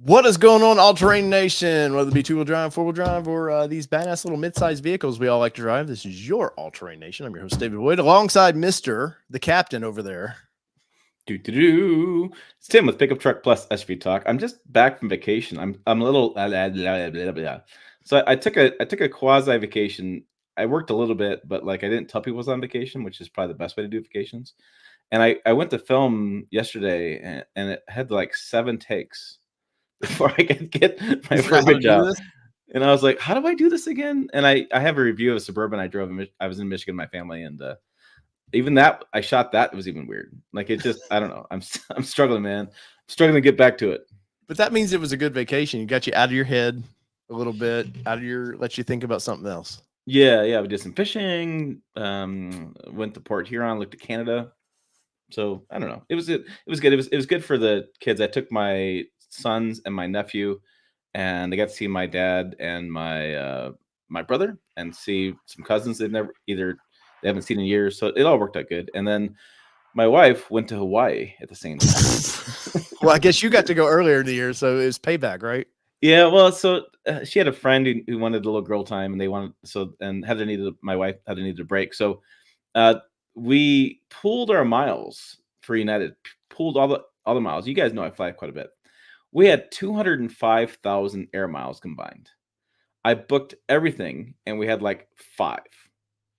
What is going on, All Terrain Nation? Whether it be two-wheel drive, four-wheel drive, or these badass little mid-sized vehicles we all like to drive, this is your All Terrain Nation. I'm your host, David Wood, alongside Mr. the Captain over there. It's Tim with Pickup Truck Plus SUV Talk. I'm just back from vacation. I'm a little blah, blah, blah, blah. So I took a quasi vacation. I worked a little bit, but like I didn't tell people I was on vacation, which is probably the best way to do vacations. And I went to film yesterday, and it had like 7 takes before I could get my verbiage out. And I was like, how do I do this again? And I have a review of a Suburban I drove. I was in Michigan with my family, and even that I shot that, it was even weird. Like it just, I don't know. I'm struggling, man. I'm struggling to get back to it. But that means it was a good vacation. You got you out of your head a little bit, let you think about something else. Yeah. We did some fishing. Went to Port Huron, looked at Canada. So I don't know. It was good. It was good for the kids. I took my sons and my nephew, and they got to see my dad and my brother, and see some cousins they haven't seen in years. So it all worked out good. And then my wife went to Hawaii at the same time. Well, I guess you got to go earlier in the year, so it was payback, right? Yeah, well, so she had a friend who wanted a little girl time, and my wife had needed a break. So we pooled our miles for United, pooled all the miles. You guys know I fly quite a bit. We had 205,000 air miles combined. I booked everything, and we had like 5.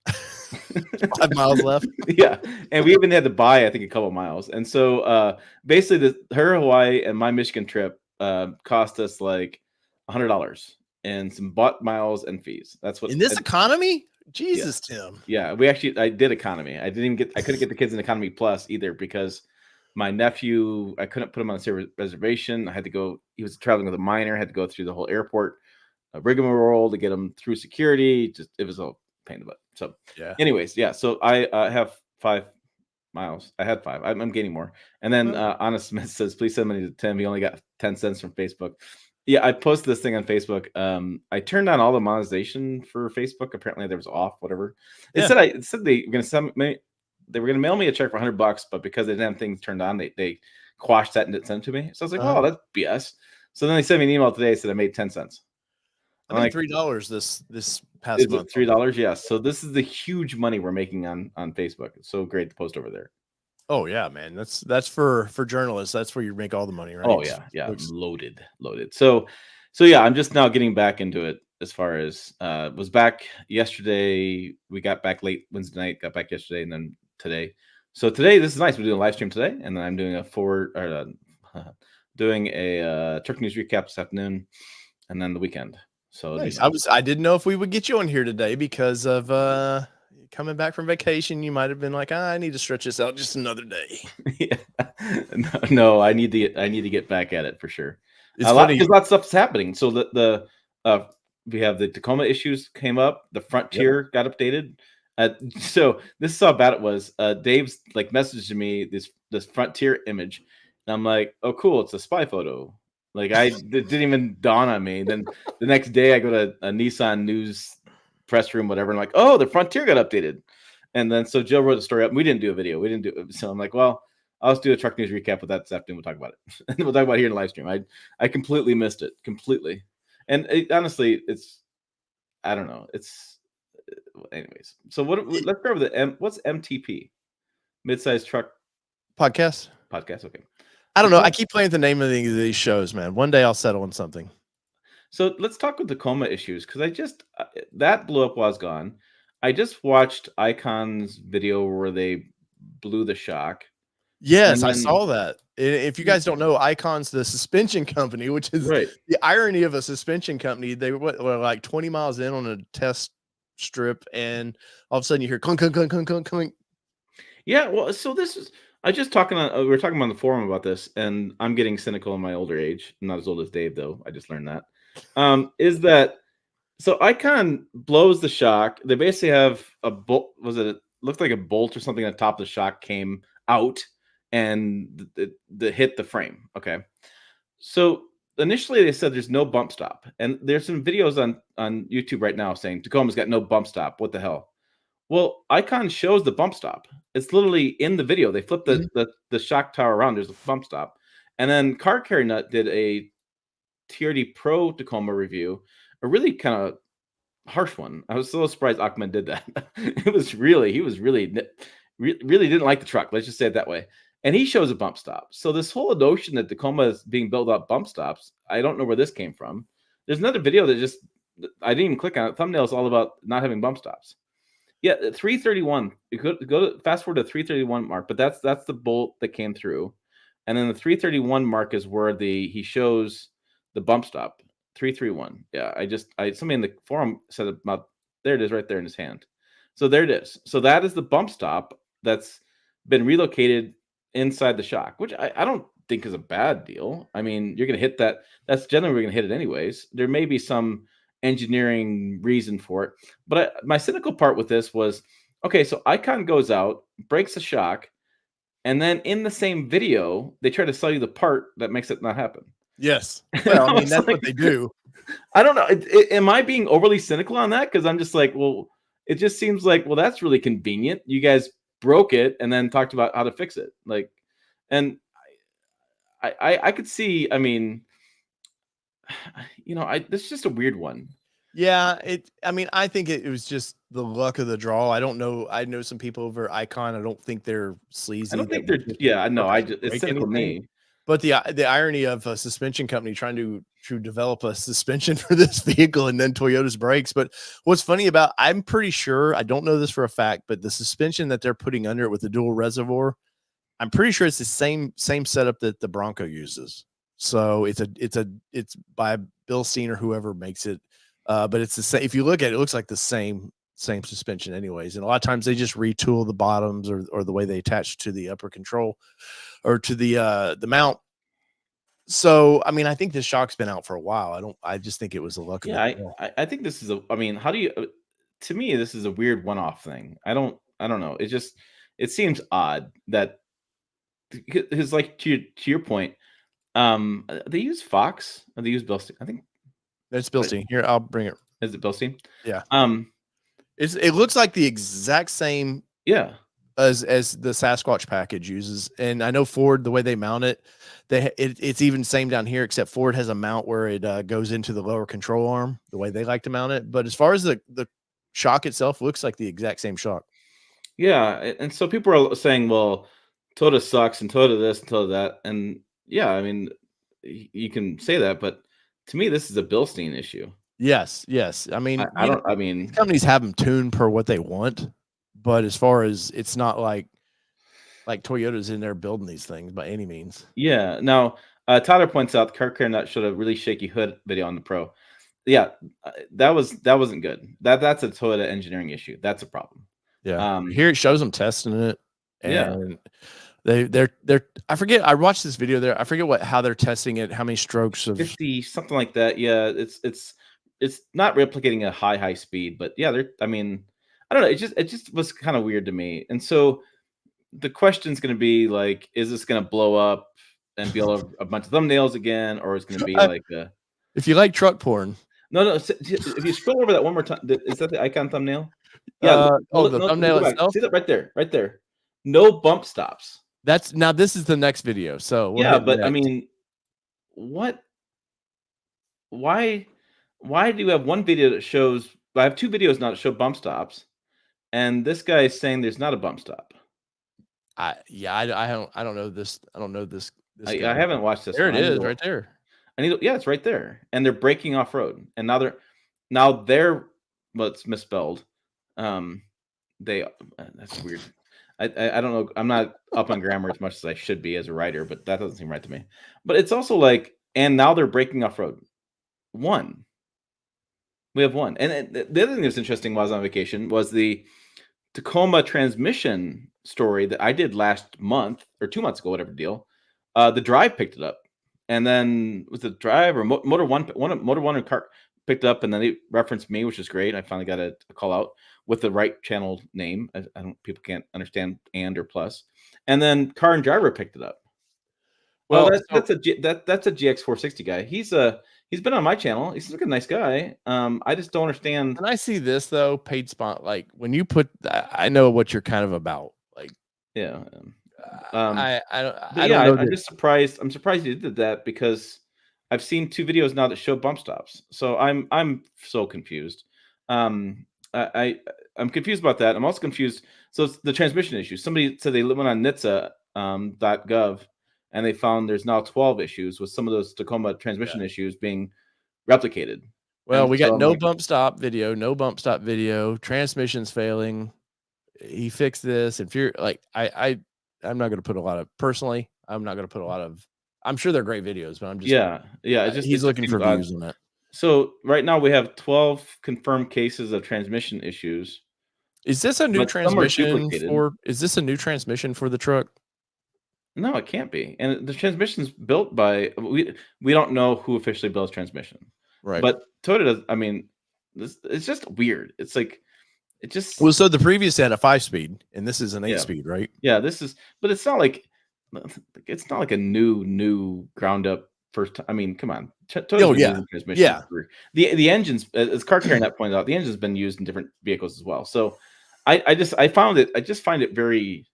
5 miles left. Yeah, and we even had to buy, I think, a couple miles. And so basically, her Hawaii and my Michigan trip cost us like $100 and some bought miles and fees. That's what in this economy. Jesus, yeah. Tim. Yeah, I did economy. I couldn't get the kids in economy plus either because my nephew, I couldn't put him on a reservation. I had to go. He was traveling with a minor. Had to go through the whole airport rigmarole to get him through security. It was a pain in the butt. So yeah. Anyways, yeah. So I have 5 miles. I had 5. I'm gaining more. And then Honest Smith says, please send money to Tim. He only got 10 cents from Facebook. Yeah, I posted this thing on Facebook. I turned on all the monetization for Facebook. Apparently, there was off. Whatever. It said they were going to mail me a check for $100, but because they didn't have things turned on, they quashed that and didn't send it to me. So I was like, oh, that's BS. So then they sent me an email today. Said I made 10 cents. I made $3 this past month. $3, yeah. So this is the huge money we're making on Facebook. It's so great to post over there. Oh yeah, man. That's for journalists. That's where you make all the money, right? Oh yeah. Loaded. So yeah, I'm just now getting back into it. As far as was back yesterday, we got back late Wednesday night, got back yesterday, and then today. So today, this is nice. We're doing a live stream today, and then I'm doing doing a truck news recap this afternoon, and then the weekend. So nice. I didn't know if we would get you on here today because of coming back from vacation. You might have been like, I need to stretch this out just another day. Yeah. No, I need to get back at it for sure. Because a lot of stuff's happening. So we have the Tacoma issues came up. The Frontier got updated. So this is how bad it was. Dave's like messaged me this Frontier image, and I'm like, oh cool, it's a spy photo. Like it didn't even dawn on me. Then the next day I go to a Nissan news press room, whatever. And I'm like, oh, the Frontier got updated. And then so Joe wrote the story up. And we didn't do a video. We didn't do it. So I'm like, well, I'll just do a truck news recap with that this afternoon. We'll talk about it. And we'll talk about it here in the live stream. I completely missed it. Completely. And honestly, I don't know. Anyways. So let's start with what's MTP? Mid-sized truck podcast. Okay. I don't know. I keep playing the name of these shows, man. One day I'll settle on something. So let's talk with the Tacoma issues, because that blew up while I was gone. I just watched Icon's video where they blew the shock. Yes, I saw that. If you guys don't know, Icon's the suspension company, which is the irony of a suspension company. They were like 20 miles in on a test strip, and all of a sudden you hear clunk, clunk, clunk, clunk, clunk, clunk. Yeah, well, so this is. We were talking on the forum about this, and I'm getting cynical in my older age. I'm not as old as Dave, though. I just learned that. Is that so? Icon blows the shock. They basically have a bolt. It looked like a bolt or something on the top of the shock came out and the hit the frame. Okay. So initially they said there's no bump stop, and there's some videos on YouTube right now saying Tacoma's got no bump stop. What the hell? Well, Icon shows the bump stop. It's literally in the video. They flip the shock tower around. There's a bump stop. And then Car Carry Nut did a TRD Pro Tacoma review, a really kind of harsh one. I was so surprised Ahmed did that. He was really didn't like the truck. Let's just say it that way. And he shows a bump stop. So this whole notion that Tacoma is being built up bump stops, I don't know where this came from. There's another video that I didn't even click on it. Thumbnail is all about not having bump stops. Yeah, 331. You go fast forward to 331 mark, but that's the bolt that came through, and then the 331 mark is where he shows the bump stop. 331. Yeah, somebody in the forum said about there it is right there in his hand. So there it is. So that is the bump stop that's been relocated inside the shock, which I don't think is a bad deal. I mean, you're going to hit that. That's generally we're going to hit it anyways. There may be some engineering reason for it, but my cynical part with this was, okay, so Icon goes out, breaks the shock, and then in the same video, they try to sell you the part that makes it not happen. Yes. Well, I mean, that's what they do. I don't know. Am I being overly cynical on that? Because I'm just like, well, it just seems like, well, that's really convenient. You guys broke it and then talked about how to fix it. Like, and I could see, I mean, this is just a weird one. Yeah, I mean, I think it was just the luck of the draw. I don't know. I know some people over Icon. I don't think they're sleazy. I don't think they're. Yeah, I know. It's cynical me. But the irony of a suspension company trying to develop a suspension for this vehicle and then Toyota's brakes. But what's funny about, I'm pretty sure, I don't know this for a fact, but the suspension that they're putting under it with the dual reservoir, I'm pretty sure it's the same setup that the Bronco uses. So it's by Bilstein or whoever makes it. But it's the same. If you look at it, it looks like the same suspension anyways. And a lot of times they just retool the bottoms or the way they attach to the upper control or to the mount. So, I mean, I think this shock's been out for a while. I just think it was a luck. Yeah, I think this is I mean, how do you, to me, this is a weird one-off thing. I don't know. It seems odd that, because like to your point, they use Fox or they use Bilstein. I think it's Bilstein. Here, I'll bring it. Is it Bilstein? Yeah. It looks like the exact same. Yeah. As the Sasquatch package uses, and I know Ford, the way they mount it, it's even same down here, except Ford has a mount where it goes into the lower control arm, the way they like to mount it. But as far as the shock itself, looks like the exact same shock. Yeah, and so people are saying, well, Toyota sucks and Toyota this and Toyota that, and yeah, I mean, you can say that, but to me, this is a Bilstein issue. Yes. I mean, I mean, companies have them tuned per what they want. But as far as, it's not like Toyota's in there building these things by any means. Yeah. Now, Tyler points out the car care nut showed a really shaky hood video on the Pro. Yeah, that wasn't good. That's a Toyota engineering issue. That's a problem. Yeah. Here it shows them testing it, and yeah, they're I forget. I watched this video there. I forget how they're testing it. How many strokes of 50, something like that. Yeah, it's not replicating a high speed, but yeah, I mean, I don't know. It just was kind of weird to me. And so the question is going to be like, is this going to blow up and be a bunch of thumbnails again, or is it going to be like if you like truck porn? No. If you scroll over that one more time, is that the icon thumbnail? Yeah. The thumbnail itself. See that right there. No bump stops. Now this is the next video. So yeah, but I mean, what? Why do you have one video that shows? I have two videos now that show bump stops. And this guy is saying there's not a bump stop. I don't know this. I don't know this. I haven't watched this. There it is, right there. Yeah, it's right there. And they're braking off road. And now they're well, it's misspelled. That's weird. I don't know. I'm not up on grammar as much as I should be as a writer, but that doesn't seem right to me. But it's also like, and now they're braking off road. We have one. And the other thing that's interesting while I was on vacation was the Tacoma transmission story that I did last month or 2 months ago, whatever deal. The Drive picked it up, and then was the Drive or Motor One car picked it up, and then they referenced me, which is great. I finally got a call out with the right channel name. People can't understand and or plus, and then Car and Driver picked it up. Well, that's a GX 460 guy. He's been on my channel. He's like a nice guy. I just don't understand. And I see this though, paid spot. Like when you put, I know what you're kind of about. Like, yeah. I'm just surprised. I'm surprised you did that because I've seen 2 videos now that show bump stops. So I'm so confused. Um, I I'm confused about that. I'm also confused. So it's the transmission issue. Somebody said they went on NHTSA .gov and they found there's now 12 issues with some of those Tacoma transmission issues being replicated. Well, And we so got I'm no like, bump stop video, transmission's failing. He fixed this. If you're like, I'm not going to put a lot of personally. I'm not going to put a lot of. I'm sure they're great videos, but I'm just yeah, yeah. he's It just looking for seems odd. views on that. So right now we have 12 confirmed cases of transmission issues, Is this a new but some are transmission duplicated. for? Is this a new transmission for the truck? No, it can't be. And the transmission's built by we don't know who officially builds transmission. Right. But Toyota does, I mean, this it's just weird. It's like it just Well, so the previous had a 5-speed, and this is an 8-speed, right? yeah, this is but it's not like a new ground up first time. I mean, come on. Toyota's Oh been yeah, using transmission yeah. for the engines, as Car Care Net pointed out, the engine's been used in different vehicles as well. So I just find it very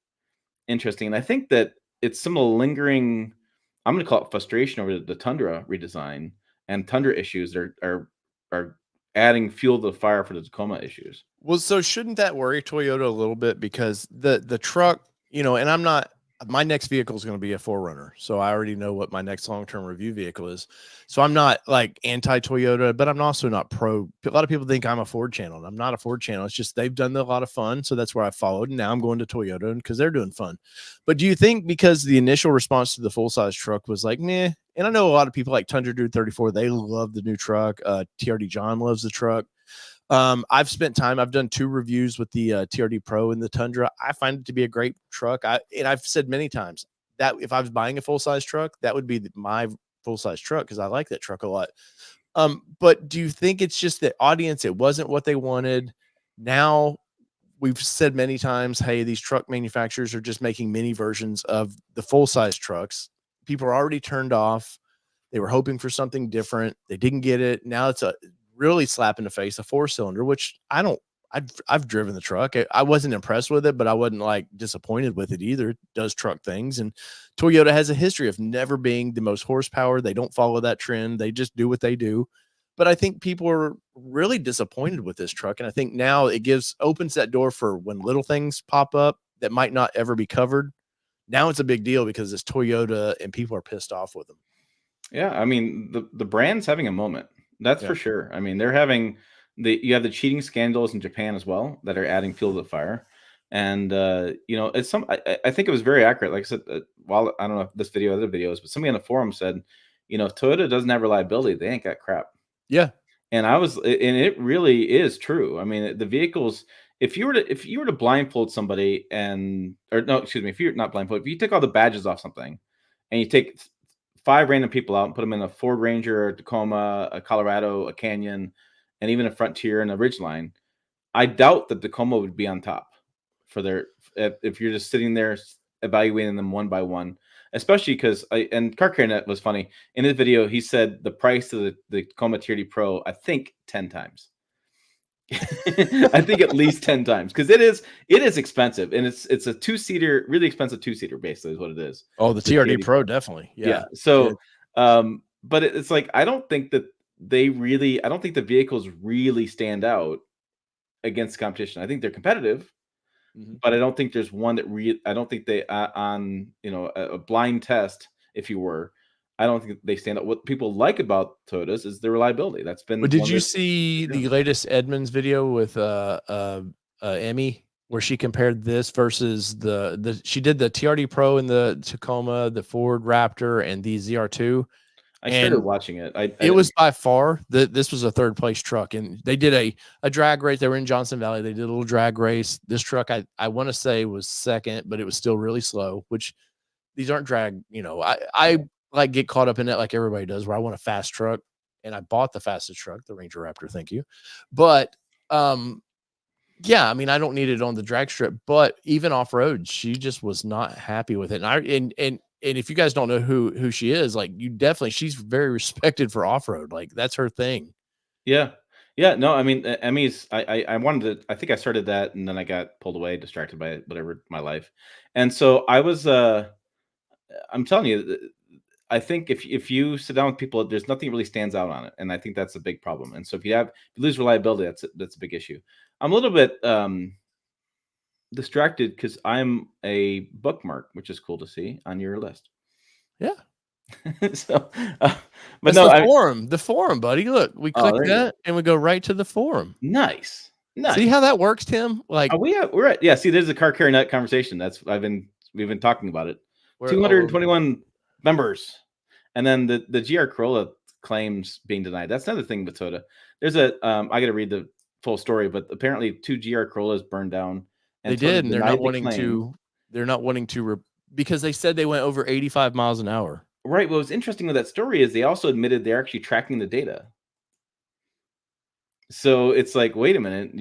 interesting. And I think that it's some lingering, I'm going to call it frustration over the Tundra redesign and Tundra issues that are adding fuel to the fire for the Tacoma issues. Well, so shouldn't that worry Toyota a little bit because the truck, and I'm not. My next vehicle is going to be a 4Runner, so I already know what my next long-term review vehicle is. So I'm not like anti-Toyota, but I'm also not pro. A lot of people think I'm a Ford channel, and I'm not a Ford channel. It's just they've done a lot of fun, so that's where I followed. And now I'm going to Toyota because they're doing fun. But do you think because the initial response to the full-size truck was like, meh? And I know a lot of people like Tundra Dude 34, they love the new truck. TRD John loves the truck. I've done 2 reviews with the TRD Pro and the Tundra. I find it to be a great truck. I've said many times that if I was buying a full-size truck, that would be my full-size truck because I like that truck a lot. But do you think it's just the audience, it wasn't what they wanted? Now we've said many times, hey, these truck manufacturers are just making mini versions of the full-size trucks. People are already turned off. They were hoping for something different. They didn't get it. Now it's a really slap in the face, a 4-cylinder, which I've driven the truck. I wasn't impressed with it, but I wasn't like disappointed with it either. It does truck things. And Toyota has a history of never being the most horsepower. They don't follow that trend. They just do what they do. But I think people are really disappointed with this truck. And I think now it opens that door for when little things pop up that might not ever be covered. Now it's a big deal because it's Toyota and people are pissed off with them. Yeah, I mean the brand's having a moment. That's for sure. I mean, they're having you have the cheating scandals in Japan as well that are adding fuel to the fire. And it's I think it was very accurate. Like I said, while I don't know if this video or other videos, but somebody on the forum said, if Toyota doesn't have reliability, they ain't got crap. Yeah. And it really is true. I mean, the vehicles, if you were to blindfold somebody if you're not blindfolded, if you take all the badges off something and you take 5 random people out and put them in a Ford Ranger, a Tacoma, a Colorado, a Canyon, and even a Frontier and a Ridgeline, I doubt that Tacoma would be on top for if you're just sitting there evaluating them one by one, especially because and Car Care Net was funny. In his video, he said the price of the Tacoma TRD Pro, I think 10 times. I think at least 10 times because it is expensive and it's a 2-seater, really expensive 2-seater basically is what it is. Oh, the TRD Pro definitely. Yeah. So but it's like I don't think the vehicles really stand out against competition. I think they're competitive, but I don't think there's one that I don't think they on a blind test, if you were, I don't think they stand out. What people like about Toyotas is their reliability. That's been. But did you see the latest Edmunds video with Emmy where she compared this versus she did the TRD Pro in the Tacoma, the Ford Raptor, and the ZR2. I started watching it. It was by far this was a 3rd place truck, and they did a drag race. They were in Johnson Valley. They did a little drag race. This truck I want to say was 2nd, but it was still really slow. Which these aren't drag. I like get caught up in it like everybody does, where I want a fast truck. And I bought the fastest truck, the Ranger Raptor. Thank you. But, yeah, I mean, I don't need it on the drag strip, but even off road, she just was not happy with it. And if you guys don't know who she is, like she's very respected for off road. Like that's her thing. Yeah. Yeah. No, I mean, Emmy's, I wanted to, I think I started that and then I got pulled away, distracted by whatever my life. And so I was, I'm telling you, I think if you sit down with people, there's nothing that really stands out on it, and I think that's a big problem. And so if you lose reliability, that's a big issue. I'm a little bit distracted because I'm a bookmark, which is cool to see on your list. Yeah. So, but that's no, the forum, buddy. Look, we click that and we go right to the forum. Nice. See how that works, Tim? Like we're at, yeah. See, there's a car carry nut conversation. We've been talking about it. 221 members, and then the GR Corolla claims being denied. That's another thing with Toyota. There's I got to read the full story, but apparently 2 GR Corollas burned down. And they did, and they're not wanting to. They're not wanting to because they said they went over 85 miles an hour. Right. What was interesting with that story is they also admitted they're actually tracking the data. So it's like, wait a minute.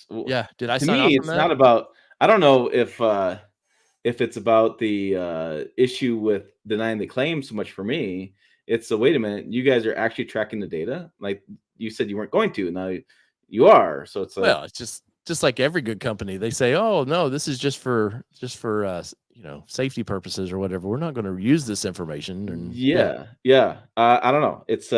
Yeah. Did I? To me, it's not about. I don't know if it's about the issue with denying the claim so much. For me, it's wait a minute. You guys are actually tracking the data, like you said you weren't going to. Now you are. So it's like, well, it's just like every good company. They say, oh no, this is just for safety purposes or whatever. We're not going to use this information. And yeah. I don't know. It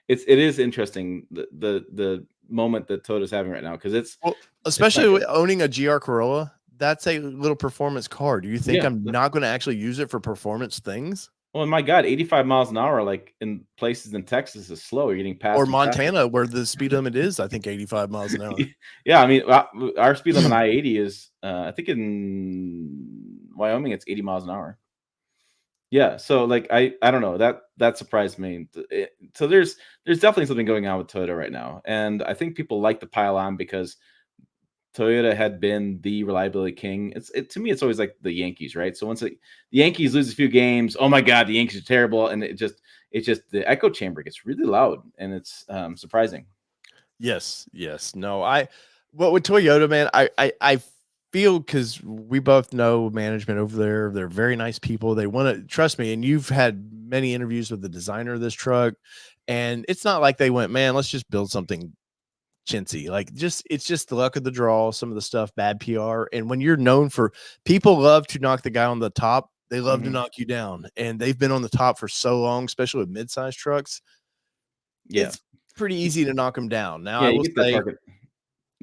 is interesting the moment that Toyota's having right now, because especially owning a GR Corolla. That's a little performance car. Do you think I'm not going to actually use it for performance things? Well, my God, 85 miles an hour, like in places in Texas, is slow. You're getting past. Or Montana, where the speed limit is, I think, 85 miles an hour. Yeah, I mean, our speed limit I-80 is, I think in Wyoming, it's 80 miles an hour. Yeah, so like I don't know, that surprised me. So there's definitely something going on with Toyota right now, and I think people like to pile on because Toyota had been the reliability king. To me, it's always like the Yankees, right? So once the Yankees lose a few games, oh my God, the Yankees are terrible, and it's just the echo chamber gets really loud, and it's surprising. Yes. No, what with Toyota, man, I feel, because we both know management over there. They're very nice people. They want to trust me, and you've had many interviews with the designer of this truck, and it's not like they went, man, let's just build something chintzy. Like, it's just the luck of the draw, some of the stuff, bad PR. And when you're known for, people love to knock the guy on the top, they love to knock you down. And they've been on the top for so long, especially with mid-size trucks. Yeah, it's pretty easy to knock them down. Now, I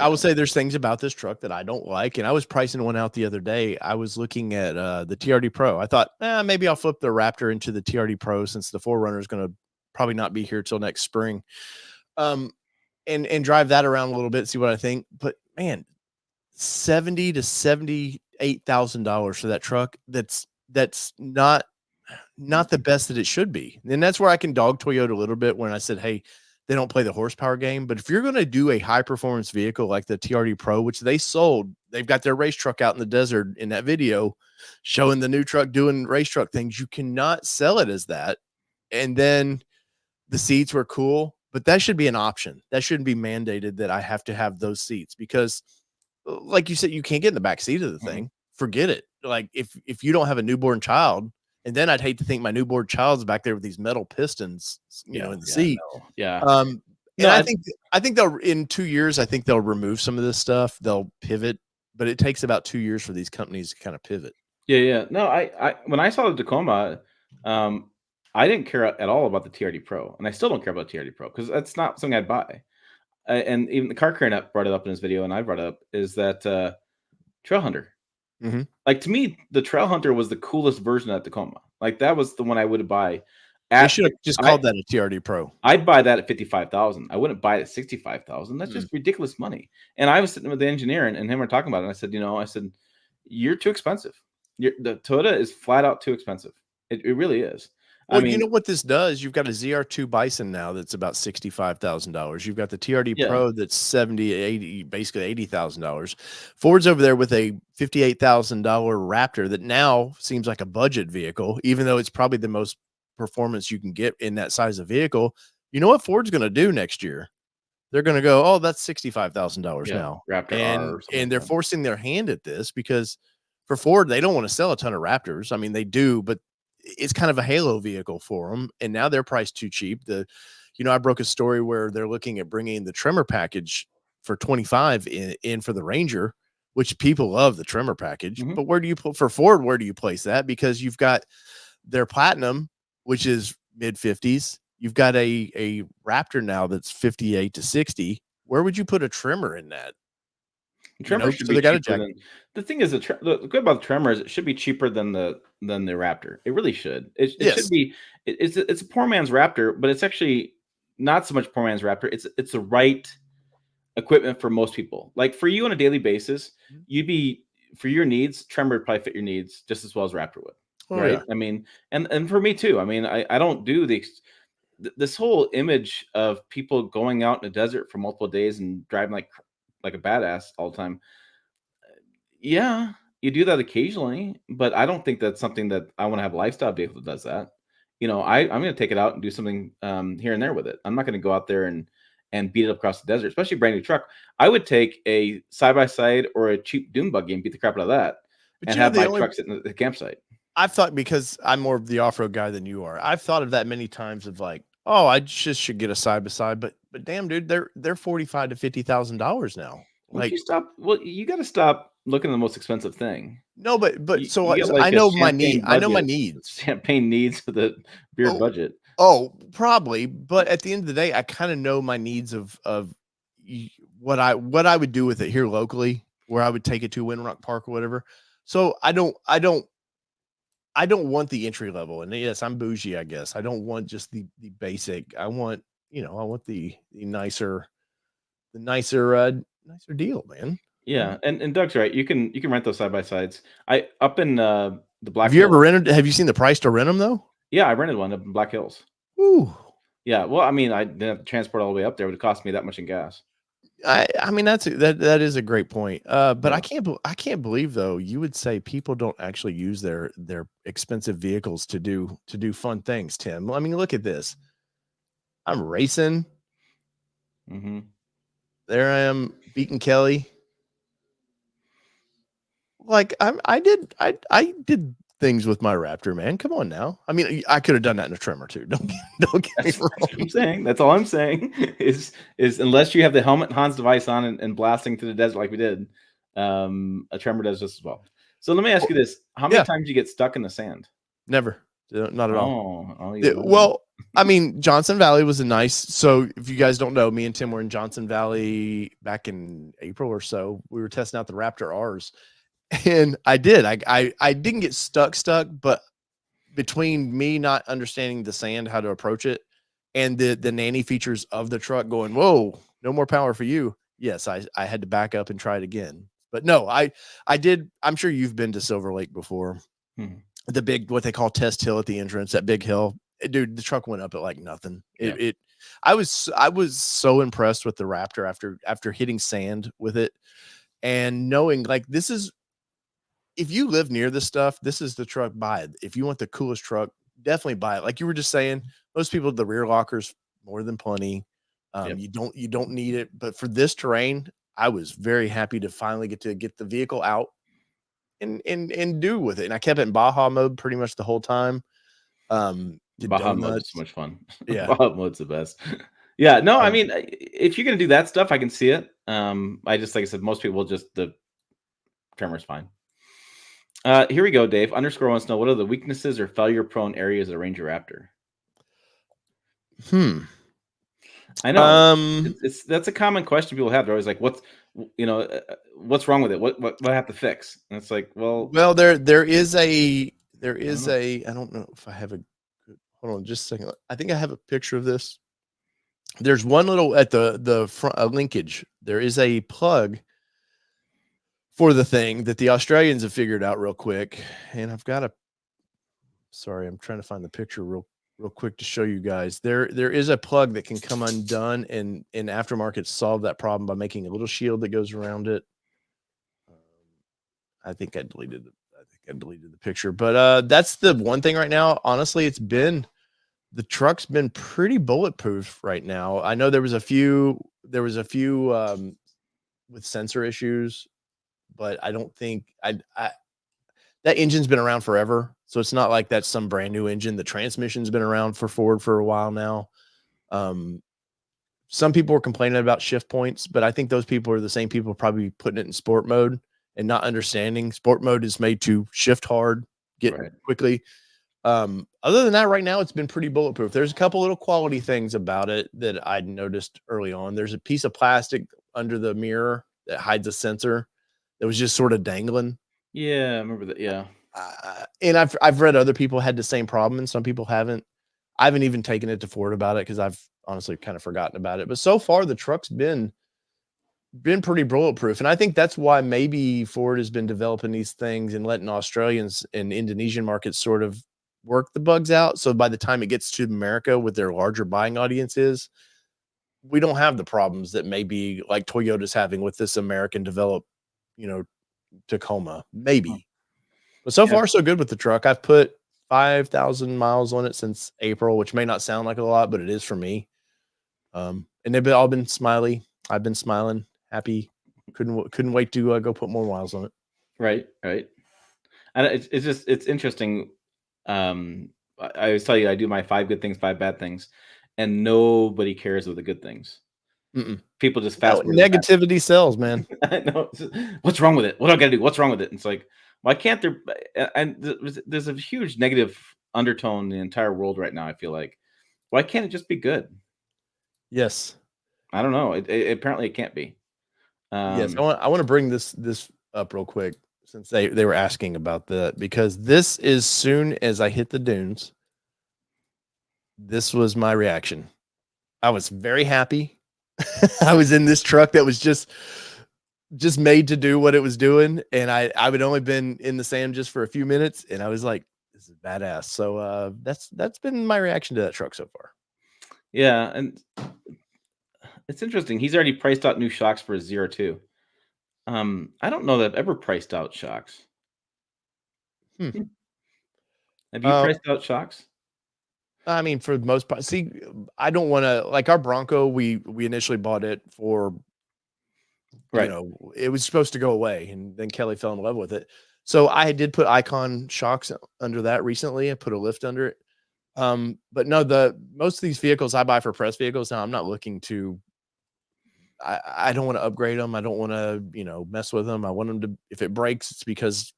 will say there's things about this truck that I don't like. And I was pricing one out the other day. I was looking at the TRD Pro. I thought, maybe I'll flip the Raptor into the TRD Pro, since the 4Runner is going to probably not be here till next spring. And drive that around a little bit, see what I think. But man, $70,000 to $78,000 for that truck. That's not the best that it should be. And that's where I can dog Toyota a little bit when I said, hey, they don't play the horsepower game. But if you're going to do a high performance vehicle like the TRD Pro, which they sold, they've got their race truck out in the desert in that video showing the new truck doing race truck things. You cannot sell it as that. And then the seats were cool. But that should be an option. That shouldn't be mandated that I have to have those seats, because like you said, you can't get in the back seat of the thing. Forget it. Like if you don't have a newborn child, and then I'd hate to think my newborn child's back there with these metal pistons, in the seat. No. Yeah. And I think they'll, in 2 years, I think they'll remove some of this stuff. They'll pivot, but it takes about 2 years for these companies to kind of pivot. Yeah. No, I when I saw the Tacoma, I didn't care at all about the TRD Pro, and I still don't care about TRD Pro, because that's not something I'd buy. And even the car carrier brought it up in his video, and I brought it up, is that Trail Hunter. Like, to me, the Trail Hunter was the coolest version of that Tacoma. Like, that was the one I would buy. They should have just called that a TRD Pro. I'd buy that at $55,000. I wouldn't buy it at $65,000. That's just ridiculous money. And I was sitting with the engineer, and him were talking about it. And I said, you're too expensive. The Toyota is flat out too expensive. It really is. Well, you know what this does? You've got a ZR2 Bison now that's about $65,000. You've got the TRD Pro that's basically $80,000. Ford's over there with a $58,000 Raptor that now seems like a budget vehicle, even though it's probably the most performance you can get in that size of vehicle. You know what Ford's going to do next year? They're going to go, oh, that's $65,000 now. Raptor and they're forcing their hand at this, because for Ford, they don't want to sell a ton of Raptors. I mean, they do, but it's kind of a halo vehicle for them, and now they're priced too cheap. I broke a story where they're looking at bringing the trimmer package for 25 in for the Ranger, which people love the trimmer package. But where do you put for Ford? Where do you place that? Because you've got their Platinum, which is mid-50s. You've got a Raptor now that's 58 to 60. Where would you put a Tremor in that? The Tremor should be cheaper than the thing is the good about the Tremor is it should be cheaper than the Raptor. It really should. It should be. It's a poor man's Raptor, but it's actually not so much poor man's Raptor. It's the right equipment for most people. Like for you on a daily basis, you'd be for your needs. Tremor would probably fit your needs just as well as Raptor would. Right? Yeah. I mean, and for me too. I mean, I don't do this whole image of people going out in the desert for multiple days and driving like a badass all the time. Yeah, you do that occasionally, but I don't think that's something that I want to have a lifestyle vehicle that does that. I'm going to take it out and do something here and there with it. I'm not going to go out there and beat it up across the desert, especially a brand new truck. I would take a side-by-side or a cheap dune buggy and beat the crap out of that and have my truck sit in the campsite. I've thought, because I'm more of the off-road guy than you are, I've thought of that many times of like, oh, I just should get a side-by-side, but damn, dude, they're $45,000 to $50,000 now. Like, you stop. Well, you got to stop looking at the most expensive thing. No, but I know my need. I know my needs. Champagne needs for the beer budget. Oh, probably. But at the end of the day, I kind of know my needs of what I would do with it here locally, where I would take it to Windrock Park or whatever. So I don't want the entry level. And yes, I'm bougie, I guess. I don't want just the basic. I want the nicer deal, man. Yeah, and Doug's right. You can rent those side by sides. Up in the Black. Have you ever rented? Have you seen the price to rent them though? Yeah, I rented one up in Black Hills. Ooh. Yeah. Well, I mean, I didn't have to transport all the way up there. It would cost me that much in gas. I mean, that is a great point. But yeah. I can't believe though you would say people don't actually use their expensive vehicles to do fun things, Tim. I mean, look at this. I'm racing. Mm-hmm. There I am beating Kelly. Like I did things with my Raptor, man. Come on now. I mean, I could have done that in a Tremor too. Don't get me wrong. That's what I'm saying. That's all I'm saying is unless you have the helmet Hans device on and blasting through the desert like we did, a Tremor does just as well. So let me ask you this: how many times do you get stuck in the sand? Never. Not at all. Well, I mean, Johnson Valley was a nice. So if you guys don't know, me and Tim were in Johnson Valley back in April or so. We were testing out the Raptor R's. And I did. I didn't get stuck, but between me not understanding the sand, how to approach it, and the nanny features of the truck going, whoa, no more power for you. Yes, I had to back up and try it again. But no, I did. I'm sure you've been to Silver Lake before. The big, what they call test hill at the entrance, that big hill. Dude, the truck went up at like nothing. Yeah. I was so impressed with the Raptor after hitting sand with it and knowing like this is, if you live near this stuff, this is the truck. Buy it. If you want the coolest truck, definitely buy it. Like you were just saying, most people, the rear lockers more than plenty. You don't need it, but for this terrain, I was very happy to finally get the vehicle out and do with it. And I kept it in Baja mode pretty much the whole time. Baja mode is so much fun. Yeah, Baja mode's the best. Yeah, no, I mean, if you're gonna do that stuff, I can see it. I just, like I said, most people just the Tremor's fine. Here we go, Dave. Underscore wants to know, what are the weaknesses or failure-prone areas of the Ranger Raptor? I know that's a common question people have. They're always like, "What's wrong with it? What I have to fix?" And it's like, well, there is a I don't know if I have a hold on just a second. I think I have a picture of this. There's one little at the front linkage. There is a plug for the thing that the Australians have figured out real quick. And I've got sorry, I'm trying to find the picture real quick to show you guys. There is a plug that can come undone and in aftermarket solve that problem by making a little shield that goes around it. I think I deleted the picture, but that's the one thing right now. Honestly, the truck's been pretty bulletproof right now. I know there was a few with sensor issues, but I don't think that engine's been around forever. So it's not like that's some brand new engine. The transmission's been around for Ford for a while now. Some people were complaining about shift points, but I think those people are the same people probably putting it in sport mode and not understanding sport mode is made to shift hard, get quickly. Other than that, right now it's been pretty bulletproof. There's a couple little quality things about it that I noticed early on. There's a piece of plastic under the mirror that hides a sensor that was just sort of dangling. Yeah, I remember that. Yeah. And I've read other people had the same problem, and some people haven't. I haven't even taken it to Ford about it because I've honestly kind of forgotten about it. But so far, the truck's been pretty bulletproof, and I think that's why maybe Ford has been developing these things and letting Australians and Indonesian markets sort of work the bugs out. So by the time it gets to America with their larger buying audiences, we don't have the problems that maybe like Toyota's having with this American developed, Tacoma, maybe. But so far, so good with the truck. I've put 5,000 miles on it since April, which may not sound like a lot, but it is for me. And they've all been smiley. I've been smiling, happy. Couldn't wait to go put more miles on it. Right. And it's interesting. I always tell you I do my 5 good things, 5 bad things, and nobody cares with the good things. People just fast forward. Negativity sells, man. I know. What's wrong with it? What do I got to do? What's wrong with it? And it's like, why can't there? And there's a huge negative undertone in the entire world right now. I feel like, why can't it just be good? Yes. I don't know. Apparently it can't be. Yes, I want to bring this up real quick since they were asking about that, because this is soon as I hit the dunes. This was my reaction. I was very happy. I was in this truck that was just made to do what it was doing, and I would only been in the sand just for a few minutes, and I was like, this is badass. So that's been my reaction to that truck so far. Yeah, and it's interesting. He's already priced out new shocks for his ZR2. I don't know that I've ever priced out shocks. Have you priced out shocks? I mean, for the most part, see, I don't want to like our Bronco. We initially bought it for, right. It was supposed to go away, and then Kelly fell in love with it. So I did put Icon shocks under that recently. I put a lift under it. But no, most of these vehicles I buy for press vehicles now, I'm not looking to. I don't want to upgrade them. I don't want to, mess with them. I want them to. If it breaks, it's because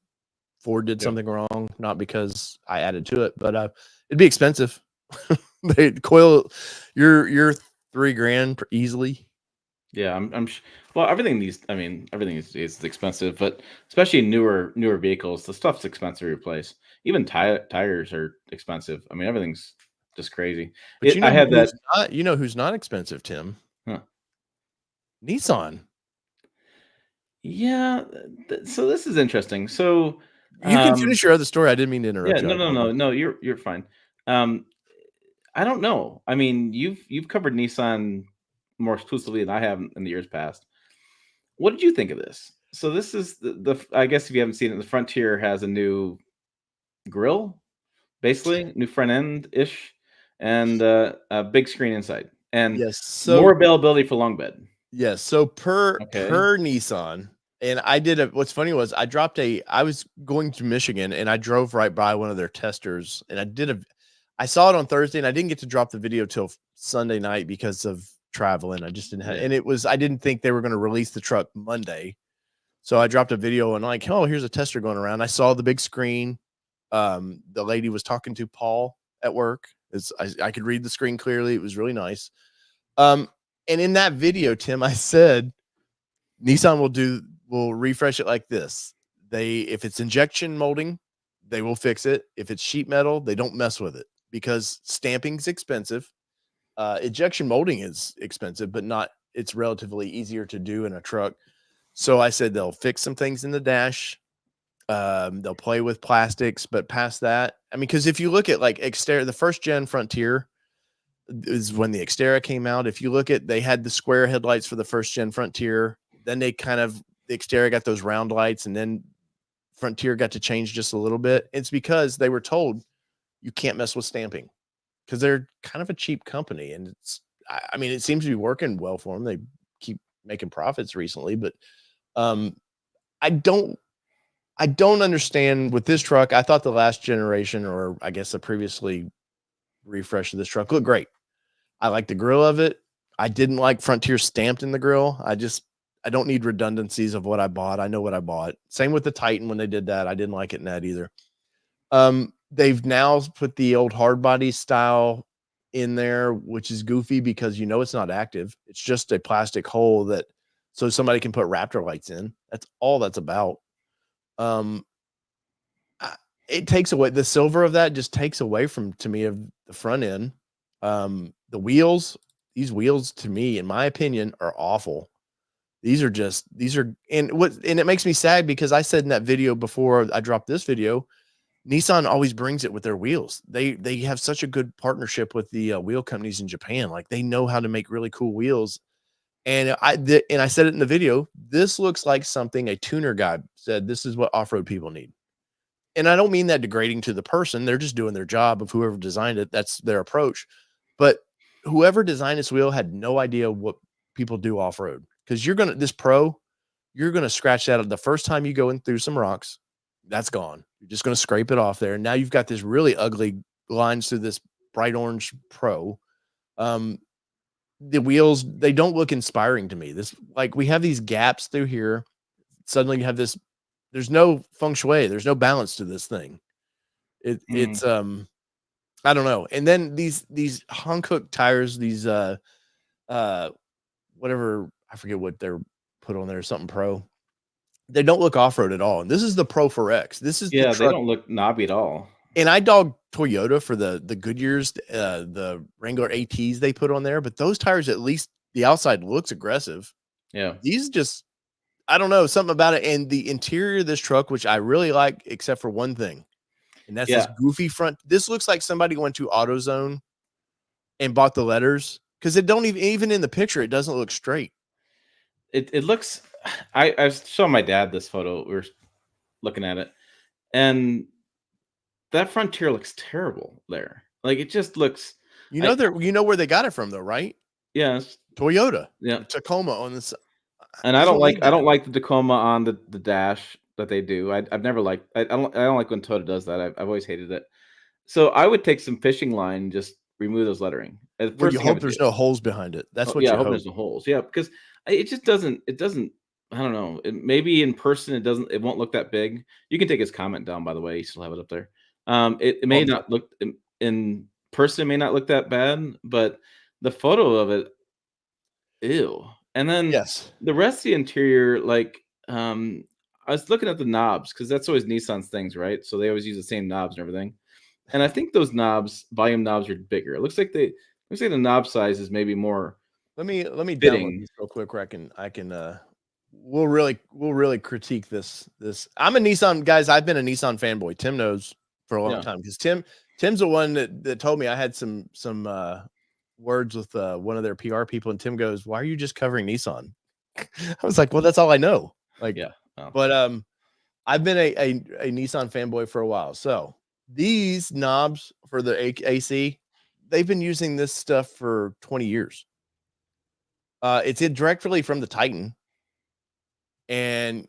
Ford did something wrong, not because I added to it. But it'd be expensive. They coil your $3,000 easily. Yeah, well, everything is expensive, but especially newer vehicles, the stuff's expensive to replace. Even tires are expensive. I mean, everything's just crazy. But I had that. Who's not expensive, Tim? Huh. Nissan. Yeah. So this is interesting. So you can finish your other story. I didn't mean to interrupt. Yeah, no. You're fine. I don't know. I mean, you've covered Nissan more exclusively than I have in the years past. What did you think of this? So this is the I guess if you haven't seen it, the Frontier has a new grille, basically new front end ish, and a big screen inside, and more availability for long bed. Yes. So per Nissan, and what's funny was I was going to Michigan and I drove right by one of their testers, and I saw it on Thursday, and I didn't get to drop the video till Sunday night because of traveling. I just didn't have, and I didn't think they were going to release the truck Monday. So I dropped a video and like, oh, here's a tester going around. I saw the big screen. The lady was talking to Paul at work. I could read the screen clearly. It was really nice. And in that video, Tim, I said, Nissan will refresh it like this. If it's injection molding, they will fix it. If it's sheet metal, they don't mess with it because stamping's expensive. Injection molding is expensive, but it's relatively easier to do in a truck. So I said they'll fix some things in the dash. They'll play with plastics, but past that, I mean, because if you look at like Xterra, the first gen Frontier is when the Xterra came out. If you look at, they had the square headlights for the first gen Frontier. Then the Xterra got those round lights, and then Frontier got to change just a little bit. It's because they were told you can't mess with stamping because they're kind of a cheap company, and I mean, it seems to be working well for them. They keep making profits recently, but I don't understand with this truck. I thought the last generation, or I guess the previously refresh of this truck, looked great. I like the grill of it. I didn't like Frontier stamped in the grill. I don't need redundancies of what I bought. I know what I bought. Same with the Titan when they did that. I didn't like it in that either. they've now put the old hard body style in there, which is goofy because it's not active. It's just a plastic hole that so somebody can put Raptor lights in. That's all that's about. Um, it takes away the silver of that just takes away from to me of the front end. The wheels, these wheels to me, in my opinion, are awful. These are and it makes me sad because I said in that video before I dropped this video, Nissan always brings it with their wheels. They have such a good partnership with the wheel companies in Japan. Like they know how to make really cool wheels. And I said it in the video. This looks like something a tuner guy said. This is what off-road people need. And I don't mean that degrading to the person. They're just doing their job of whoever designed it. That's their approach. But whoever designed this wheel had no idea what people do off-road. Because you're gonna scratch that the first time you go in through some rocks. That's gone. You're just gonna scrape it off there. And now you've got this really ugly lines through this bright orange Pro. The wheels, they don't look inspiring to me. This, like, we have these gaps through here. Suddenly you have this, there's no feng shui, there's no balance to this thing. It's I don't know. And then these Hankook tires, these whatever, I forget what they're put on there, something Pro. They don't look off-road at all. And this is the Pro 4X. This is the truck. They don't look knobby at all. And I dog Toyota for the Goodyears, the Wrangler ATs they put on there, but those tires, at least the outside looks aggressive. Yeah. These just, I don't know, something about it. And the interior of this truck, which I really like, except for one thing, and that's this goofy front. This looks like somebody went to AutoZone and bought the letters, because it don't even in the picture, it doesn't look straight. It looks, I was showing my dad this photo. We were looking at it, and that Frontier looks terrible there. Like, it just looks. You know where they got it from, though, right? Yes, Toyota. Yeah, Tacoma on this. And I don't like the Tacoma on the dash that they do. I've never liked. I don't like when Toyota does that. I've always hated it. So I would take some fishing line and just remove those lettering. Well, you hope there's no holes behind it. That's what you hope. There's no holes. Yeah, because it just doesn't. It doesn't. I don't know. Maybe in person it won't look that big. You can take his comment down, by the way. You still have it up there. It may not look in person. It may not look that bad, but the photo of it, ew. And then the rest of the interior, like, I was looking at the knobs, because that's always Nissan's things, right? So they always use the same knobs and everything. And I think those knobs, volume knobs, are bigger. It looks like the knob size is maybe more. Let me download these real quick, where I can we'll really critique this. I'm a Nissan, guys. I've been a Nissan fanboy. Tim knows for a long time, because Tim's the one that told me. I had some words with one of their PR people, and Tim goes, "Why are you just covering Nissan?" I was like, "Well, that's all I know." Like, but I've been a Nissan fanboy for a while. So these knobs for the AC, they've been using this stuff for 20 years. It's directly from the Titan, and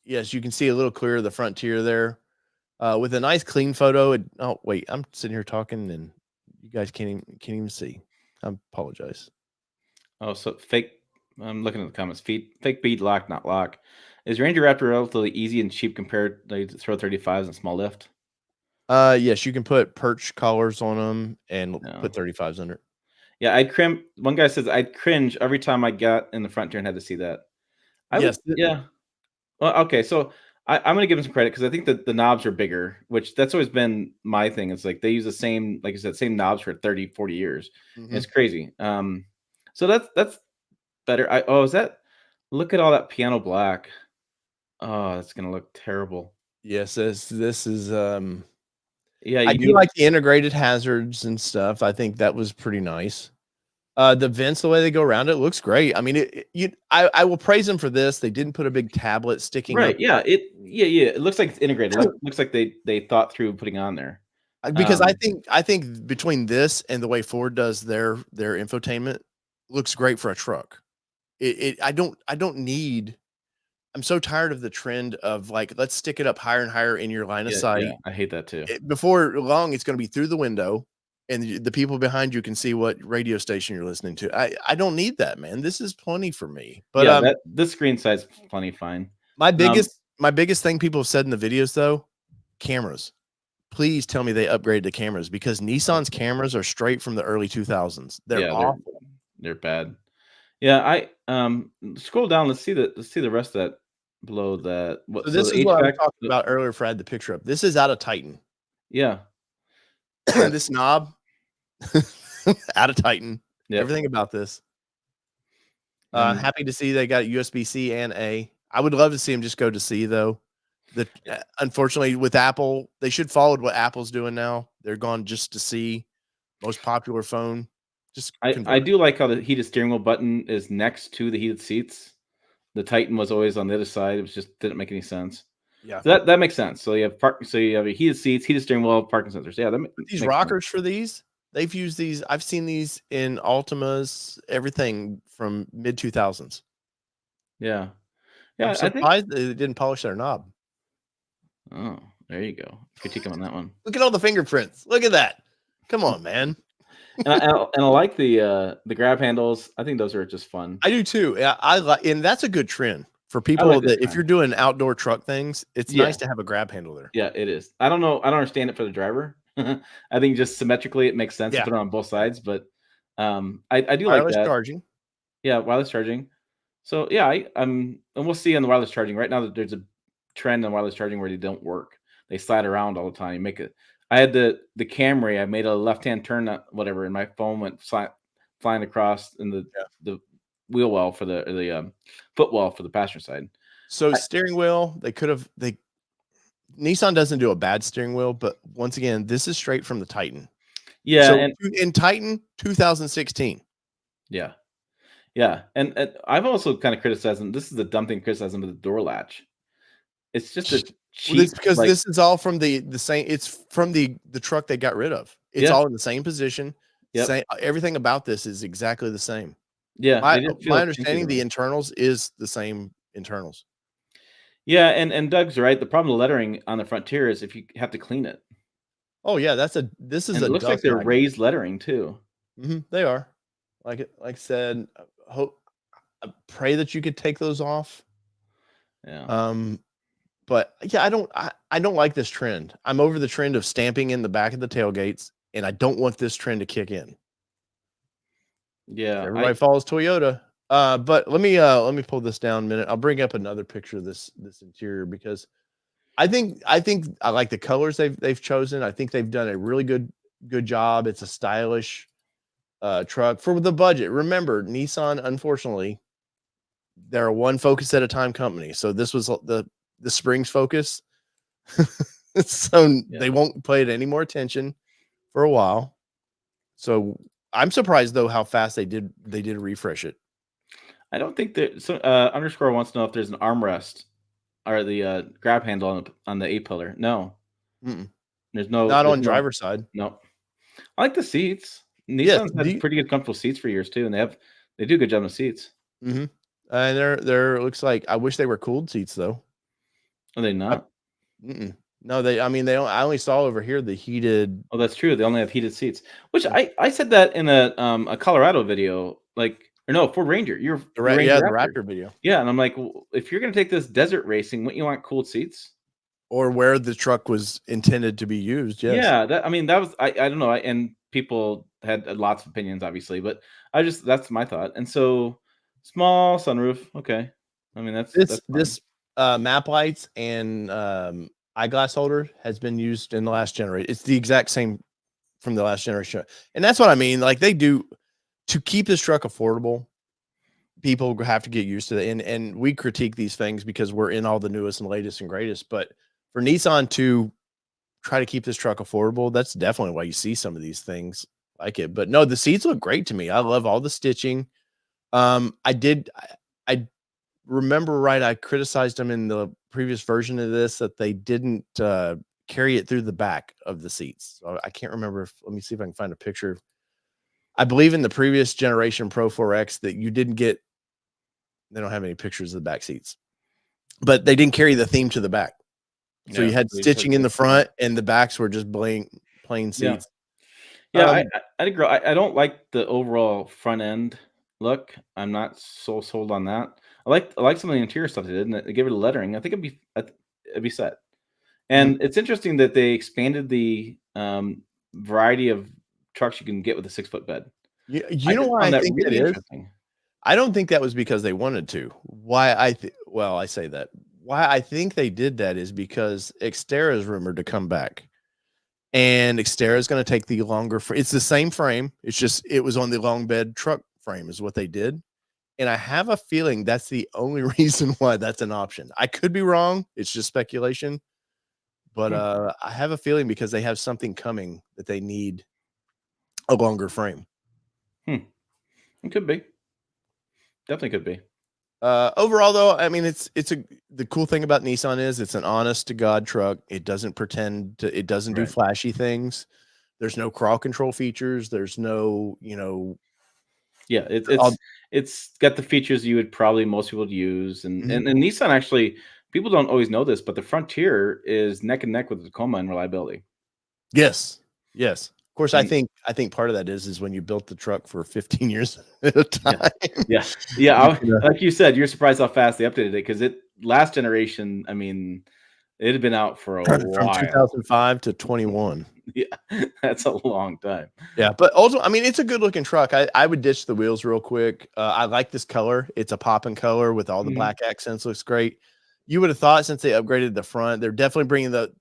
yes, you can see a little clearer the Frontier there, with a nice clean photo. Oh wait, I'm sitting here talking and you guys can't even see. I apologize. Oh, so fake. I'm looking at the comments. Fake bead lock, not lock. Is Ranger Raptor relatively easy and cheap compared to throw 35s and small lift? Yes, you can put perch collars on them and put 35s under it. Yeah, I'd cringe. One guy says I'd cringe every time I got in the Frontier and had to see that. Yeah. Well, okay, so I'm going to give them some credit, because I think that the knobs are bigger, which that's always been my thing. It's like they use the same, like I said, same knobs for 30, 40 years. Mm-hmm. It's crazy. So that's better. Look at all that piano black. Oh, that's going to look terrible. Yes, this is I do like the integrated hazards and stuff. I think that was pretty nice. The vents, the way they go around it, looks great. I mean, I will praise them for this. They didn't put a big tablet sticking right. up. Yeah. It looks like it's integrated. It looks like they thought through putting on there. Because I think between this and the way Ford does their infotainment, looks great for a truck. I don't need. I'm so tired of the trend of, like, let's stick it up higher and higher in your line of sight. Yeah, I hate that too. Before long, it's going to be through the window, and the people behind you can see what radio station you're listening to. I don't need that, man. This is plenty for me. But this screen size plenty fine. My biggest thing people have said in the videos, though, cameras. please tell me they upgraded the cameras because Nissan's cameras are straight from the early 2000s. They're awful. They're bad. Yeah, I scroll down. Let's see the rest of that below that. So this is what I was talking about earlier. If I had the picture up, this is out of Titan. Yeah, this knob out of Titan. Yep. Everything about this. Happy to see they got USB-C and A. I would love to see them just go to C though. Unfortunately, with Apple, they should follow what Apple's doing now. They're gone just to C, most popular phone. Just I do like how the heated steering wheel button is next to the heated seats. The Titan was always on the other side. It was just didn't make any sense. Yeah, so that makes sense. So you have your heated seats, heated steering wheel, parking sensors. Yeah, these rockers for these. They've used these. I've seen these in Altimas, everything from mid 2000s. Yeah. I'm surprised they didn't polish their knob. Oh, there you go. Critique them on that one. Look at all the fingerprints. Look at that. Come on, man. and I like the grab handles. I think those are just fun. I do too. Yeah, I like, and that's a good trend for people that if you're doing outdoor truck things, it's nice to have a grab handle there. Yeah, it is. I don't know. I don't understand it for the driver. I think just symmetrically it makes sense to put it on both sides, but I do like that. Charging. Yeah, wireless charging. So yeah, and we'll see on the wireless charging. Right now, there's a trend on wireless charging where they don't work. They slide around all the time. You make it. I had the Camry. I made a left-hand turn, whatever, and my phone went flying across in the wheel well for the footwell for the passenger side. So steering wheel, Nissan doesn't do a bad steering wheel, but once again, this is straight from the Titan. Yeah, so in Titan 2016. Yeah, yeah, and I've also kind of criticized them. This is the dumb thing, criticizing with the door latch. It's just a cheap. Well, it's because this is all from the same. It's from the truck they got rid of. It's all in the same position. Same, everything about this is exactly the same. Yeah, my understanding, the internals is the same internals. Yeah, and Doug's right. The problem with lettering on the Frontier is if you have to clean it. Oh yeah, it looks like they're raised lettering too. They are. Like I said, I pray that you could take those off. Yeah. But yeah, I don't like this trend. I'm over the trend of stamping in the back of the tailgates, and I don't want this trend to kick in. Yeah, everybody follows Toyota. But let me pull this down a minute. I'll bring up another picture of this interior because I think I like the colors they've chosen. I think they've done a really good job. It's a stylish truck for the budget. Remember, Nissan, unfortunately, they're a one focus at a time company. So this was the Springs focus. So they won't pay it any more attention for a while. So I'm surprised though how fast they did refresh it. I don't think that. So underscore wants to know if there's an armrest or the grab handle on the A-pillar. No. There's no. Not on driver's side. No. I like the seats. Nissan's had pretty good comfortable seats for years too, and they do a good job of seats. And there looks like, I wish they were cooled seats though. Are they not? No, they don't. I only saw over here the heated. Oh, that's true. They only have heated seats. Which I said that in a Colorado video, Ford Ranger. The Raptor video. Yeah, and I'm like, well, if you're gonna take this desert racing, wouldn't you want cooled seats? Or where the truck was intended to be used. Yes. Yeah, that was I don't know. And people had lots of opinions, obviously, but that's my thought. And so small sunroof, okay. I mean this map lights and eyeglass holder has been used in the last generation. It's the exact same from the last generation, and that's what I mean. Like they do to keep this truck affordable. People have to get used to it, and we critique these things because we're in all the newest and latest and greatest. But for Nissan to try to keep this truck affordable, that's definitely why you see some of these things like it. But no, the seats look great to me. I love all the stitching. I remember right, I criticized them in the previous version of this that they didn't carry it through the back of the seats. So I can't remember let me see if I can find a picture. I believe in the previous generation Pro 4X that you didn't get, they don't have any pictures of the back seats, but they didn't carry the theme to the back. So you had stitching in the front and the backs were just plain seats. Yeah, I agree. I don't like the overall front end look. I'm not so sold on that. I like some of the interior stuff they did, and they gave it a lettering. I think it'd be set. And it's interesting that they expanded the variety of trucks you can get with a 6-foot bed. You know why I think really that is? I don't think that was because they wanted to. Why I say that. Why I think they did that is because Xterra is rumored to come back. And Xterra is going to take the longer it's the same frame. It's just it was on the long bed truck frame is what they did. And I have a feeling that's the only reason why that's an option. I could be wrong. It's just speculation. But I have a feeling because they have something coming that they need a longer frame. It could be. Definitely could be. Overall, though, I mean, the cool thing about Nissan is it's an honest to God truck. It doesn't pretend to, it doesn't do flashy things. There's no crawl control features. There's no, yeah, it's got the features you would probably most people would use, and Nissan actually, people don't always know this, but the Frontier is neck and neck with the Tacoma in reliability. Yes. Of course, I think part of that is when you built the truck for 15 years at a time. Yeah. Like you said, you're surprised how fast they updated it because last generation, I mean, it had been out for a while. From 2005 to 21. Yeah, that's a long time. Yeah, but also, I mean, it's a good looking truck. I would ditch the wheels real quick. I like this color. It's a popping color with all the black accents. Looks great. You would have thought since they upgraded the front, they're definitely bringing the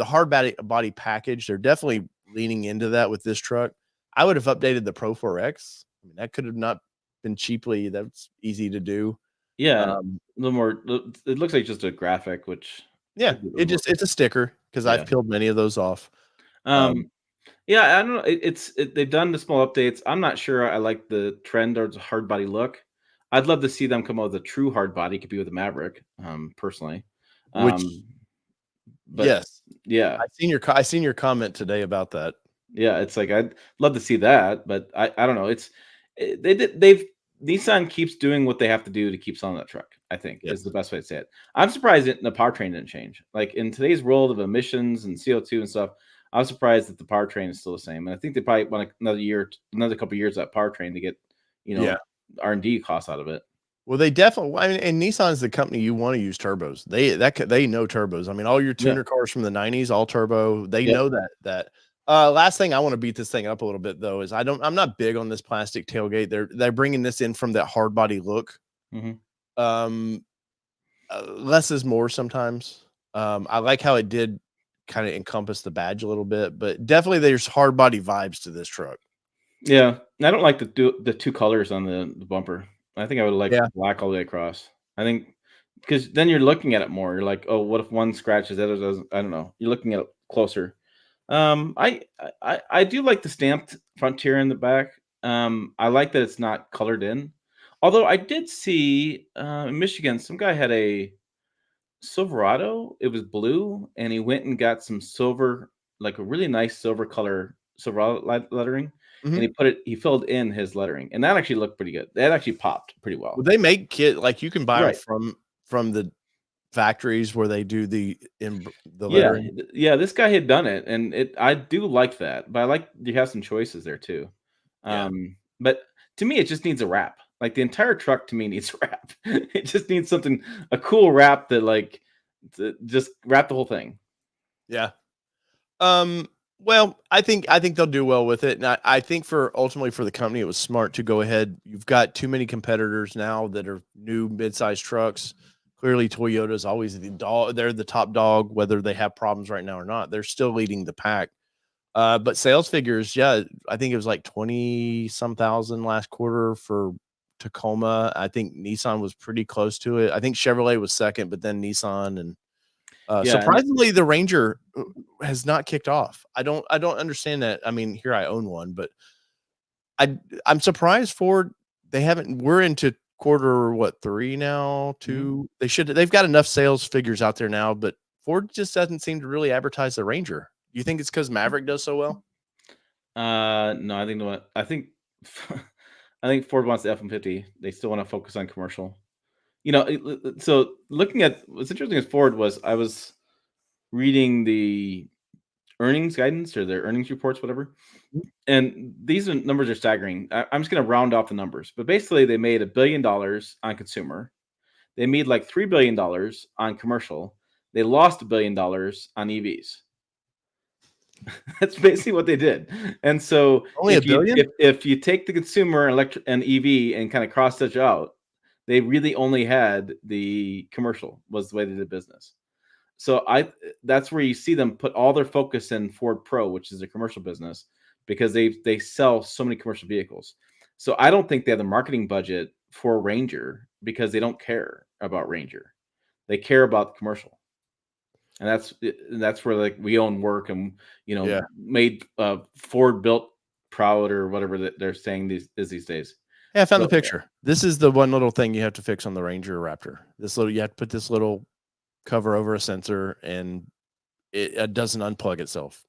hard body package. They're definitely leaning into that with this truck. I would have updated the Pro 4X. I mean, that could have not been cheaply. That's easy to do. Yeah, a little more. It looks like just a graphic, which it's a sticker because I've peeled many of those off. Yeah, I don't know. They've done the small updates. I'm not sure I like the trend towards a hard body look. I'd love to see them come out with a true hard body. Could be with the Maverick, personally. But yes, yeah, I seen your comment today about that. Yeah, it's like I'd love to see that, but I don't know. Nissan keeps doing what they have to do to keep selling that truck. I think is the best way to say it. I'm surprised the powertrain didn't change. Like in today's world of emissions and CO2 and stuff, I was surprised that the powertrain is still the same. And I think they probably want another couple of years of that powertrain to get R&D costs out of it. Well, they definitely. I mean, and Nissan is the company you want to use turbos. They know turbos. I mean, all your tuner cars from the '90s, all turbo. They know that. Last thing I want to beat this thing up a little bit though is I'm not big on this plastic tailgate. They're bringing this in from that hard body look. Less is more sometimes. I like how it did kind of encompass the badge a little bit, but definitely there's hard body vibes to this truck. Yeah, I don't like the two colors on the bumper. I think I would like black all the way across. I think because then you're looking at it more. You're like, oh, what if one scratches, the other doesn't? I don't know. You're looking at it closer. I do like the stamped Frontier in the back. I like that it's not colored in. Although I did see in Michigan, some guy had a Silverado. It was blue, and he went and got some silver, like a really nice silver color Silverado lettering. And he filled in his lettering, and that actually looked pretty good. That actually popped pretty well. They make kit like you can buy them from the factories where they do the lettering. Yeah, this guy had done it, and I do like that, but I like you have some choices there too. But to me, it just needs a wrap. Like the entire truck to me needs a wrap. It just needs a cool wrap that just wrap the whole thing. Yeah. Well, I think they'll do well with it, and I think ultimately for the company, it was smart to go ahead. You've got too many competitors now that are new mid-sized trucks. Clearly, Toyota is always the dog. They're the top dog, whether they have problems right now or not. They're still leading the pack. But sales figures, I think it was like 20-some thousand last quarter for Tacoma. I think Nissan was pretty close to it. I think Chevrolet was second, but then Nissan and. Surprisingly, the Ranger has not kicked off. I don't understand that. I mean, here I own one, but I'm surprised Ford. They haven't. We're into quarter 3 now. 2. They've got enough sales figures out there now, but Ford just doesn't seem to really advertise the Ranger. You think it's because Maverick does so well? No, I think I think Ford wants the F-150. They still want to focus on commercial. So looking at what's interesting as Ford was I was reading the earnings guidance or their earnings reports, whatever. And these numbers are staggering. I'm just going to round off the numbers, but basically they made $1 billion on consumer. They made like $3 billion on commercial. They lost $1 billion on EVs. That's basically what they did. And so only $1 billion. If you take the consumer and EV and kind of cross stitch out, they really only had the commercial was the way they did business. So that's where you see them put all their focus in Ford Pro, which is a commercial business, because they sell so many commercial vehicles. So I don't think they have the marketing budget for Ranger because they don't care about Ranger. They care about commercial. And that's where like we own work and made Ford built proud or whatever that they're saying these days. Yeah, I found the picture. This is the one little thing you have to fix on the Ranger Raptor. You have to put this little cover over a sensor and it doesn't unplug itself.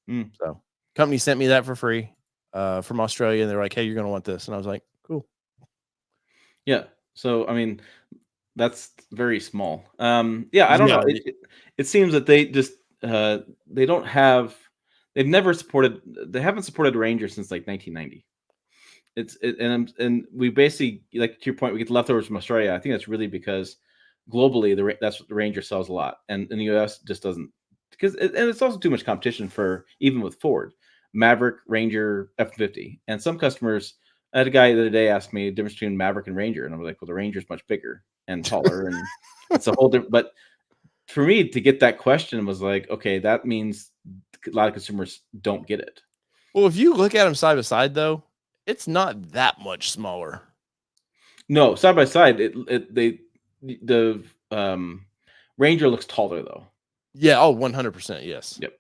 So company sent me that for free from Australia, and they're like, hey, you're gonna want this. And I was like, cool. Yeah. So I mean, that's very small. I don't know. It seems that they just they haven't supported Ranger since like 1990. And we basically, like to your point, we get the leftovers from Australia. I think that's really because globally that's what the Ranger sells a lot, and in the US just doesn't, because and it's also too much competition for even with Ford, Maverick, Ranger, F-150, and some customers. I had a guy the other day ask me the difference between Maverick and Ranger, and I was like, well, the Ranger is much bigger and taller, and it's a whole different. But for me to get that question was like, okay, that means a lot of consumers don't get it. Well, if you look at them side by side, though, it's not that much smaller. No, side by side, the Ranger looks taller though. Yeah. Oh, 100%. Yes. Yep.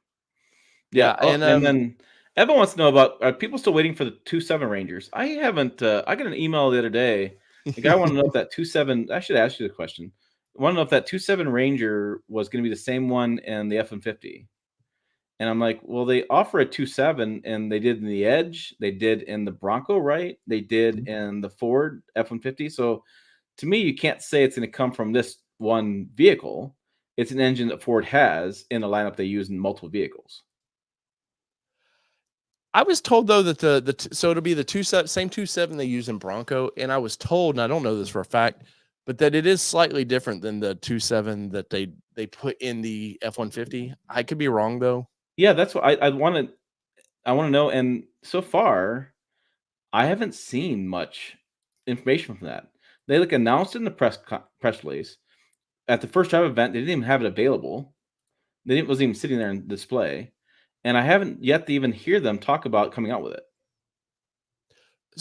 Yeah. And then Evan wants to know about, are people still waiting for the 2.7 Rangers? I haven't. I got an email the other day. The guy wanted to know if that 2.7. I should ask you the question. I want to know if that 2.7 Ranger was going to be the same one in the F-150. And I'm like, well, they offer a 2.7, and they did in the Edge, they did in the Bronco, right? They did in the Ford F-150. So to me, you can't say it's going to come from this one vehicle. It's an engine that Ford has in a lineup they use in multiple vehicles. I was told though that so it'll be the same 2.7 they use in Bronco, and I was told, and I don't know this for a fact, but that it is slightly different than the 2.7 that they put in the F-150. I could be wrong though. Yeah, that's what I want to know. And so far, I haven't seen much information from that. They announced it in the press release at the first drive event. They didn't even have it available. Wasn't even sitting there in display. And I haven't yet to even hear them talk about coming out with it.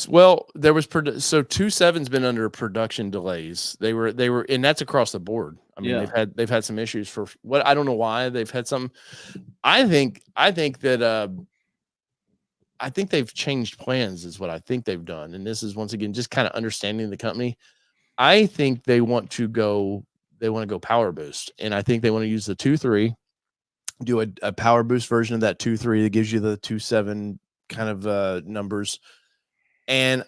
Well, there was so 2.7's been under production delays. They were, and that's across the board. I mean, they've had some issues for what, I don't know why they've had some. I think that I think they've changed plans is what I think they've done. And this is once again just kind of understanding the company. I think they want to go power boost, and I think they want to use the 2.3. Do a power boost version of that 2.3 that gives you the 2.7 kind of numbers. And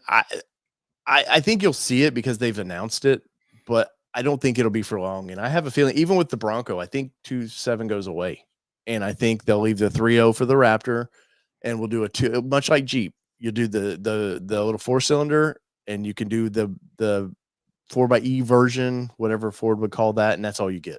I think you'll see it because they've announced it, but I don't think it'll be for long. And I have a feeling even with the Bronco, I think 2.7 goes away. And I think they'll leave the 3.0 for the Raptor, and we'll do a 2, much like Jeep. You do the little 4-cylinder, and you can do the 4xe version, whatever Ford would call that, and that's all you get.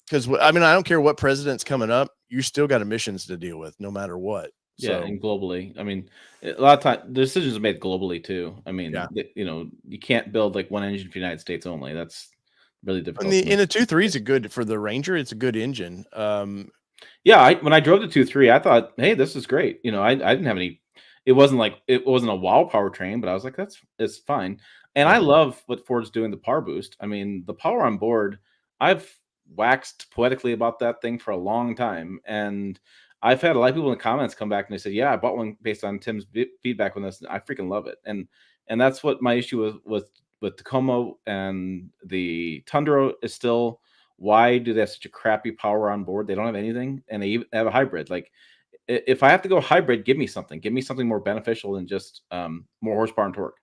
Because I mean, I don't care what president's coming up, you still got emissions to deal with, no matter what. Yeah, and globally, I mean, a lot of times the decisions are made globally too. I mean, you can't build like one engine for the United States only. That's really difficult. And the 2.3 is a good for the Ranger. It's a good engine. Yeah, when I drove the 2.3, I thought, hey, this is great. I didn't have any. It wasn't a wow powertrain, but I was like, it's fine. And I love what Ford's doing, the power boost. I mean, the power on board. I've waxed poetically about that thing for a long time, and I've had a lot of people in the comments come back and they said, yeah, I bought one based on Tim's feedback on this. I freaking love it. And that's what my issue was with Tacoma, and the Tundra is still, why do they have such a crappy power on board? They don't have anything, and they even have a hybrid. Like, if I have to go hybrid, give me something more beneficial than just more horsepower and torque.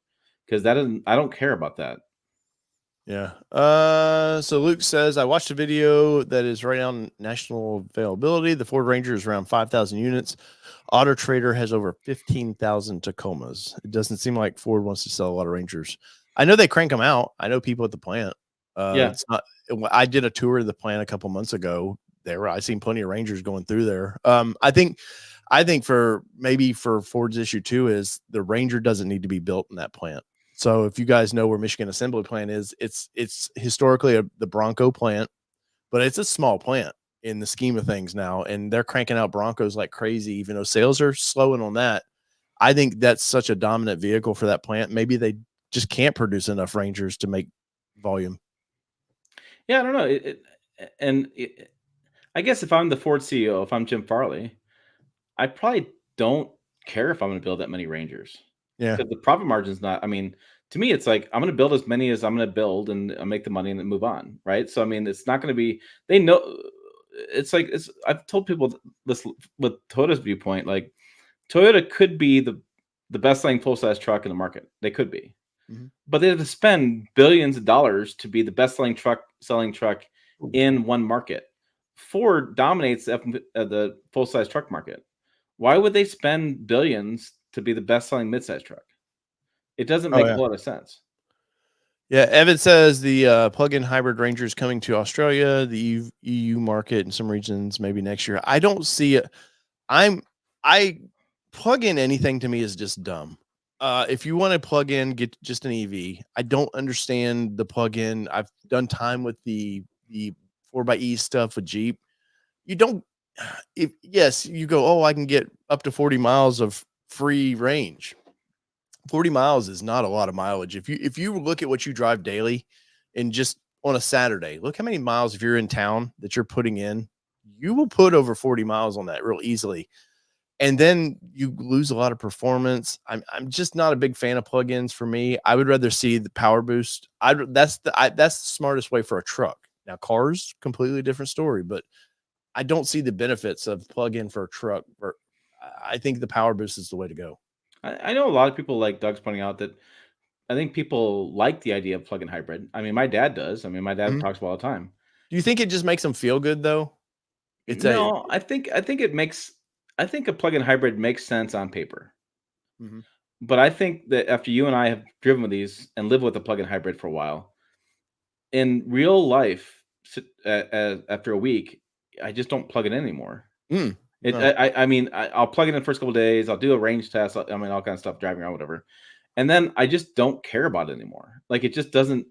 Because I don't care about that. Yeah. So Luke says, I watched a video that is right on national availability. The Ford Ranger is around 5,000 units. Auto Trader has over 15,000 Tacomas. It doesn't seem like Ford wants to sell a lot of Rangers. I know they crank them out. I know people at the plant. It's not. I did a tour of the plant a couple months ago. I seen plenty of Rangers going through there. I think for Ford's issue too is the Ranger doesn't need to be built in that plant. So if you guys know where Michigan Assembly Plant is, it's historically the Bronco plant, but it's a small plant in the scheme of things now, and they're cranking out Broncos like crazy, even though sales are slowing on that. I think that's such a dominant vehicle for that plant. Maybe they just can't produce enough Rangers to make volume. Yeah, I don't know. I guess if I'm the Ford CEO, if I'm Jim Farley, I probably don't care if I'm going to build that many Rangers. Yeah. Because the profit margin's not, I mean, to me, it's like, I'm going to build as many as I'm going to build and I'll make the money and then move on. Right. So, I mean, it's not going to be, they know I've told people this with Toyota's viewpoint, like Toyota could be the best selling full size truck in the market. They could be, but they have to spend billions of dollars to be the best selling truck in one market. Ford dominates the full size truck market. Why would they spend billions to be the best selling midsize truck? It doesn't make a lot of sense. Yeah, Evan says the plug-in hybrid Ranger is coming to Australia, the EU market, in some regions maybe next year. I don't see it. I plug in anything to me is just dumb. If you want to plug in, get just an EV. I don't understand the plug-in. I've done time with the 4xe stuff with Jeep. You don't. Yes, you go. Oh, I can get up to 40 miles of free range. 40 miles is not a lot of mileage. If you look at what you drive daily and just on a Saturday, look how many miles, if you're in town, that you're putting in, you will put over 40 miles on that real easily. And then you lose a lot of performance. I'm just not a big fan of plugins for me. I would rather see the power boost. That's the smartest way for a truck. Now cars, completely different story, but I don't see the benefits of plug-in for a truck. I think the power boost is the way to go. I know a lot of people, like Doug's pointing out, that I think people like the idea of plug-in hybrid. I mean, my dad does. I mean, my dad talks about all the time. Do you think it just makes them feel good though? I think a plug-in hybrid makes sense on paper. But I think that after you and I have driven with these and lived with a plug-in hybrid for a while, in real life, after a week, I just don't plug it in anymore. I mean, I'll plug it in the first couple of days. I'll do a range test. I mean, all kinds of stuff, driving around, whatever. And then I just don't care about it anymore. Like, it just doesn't.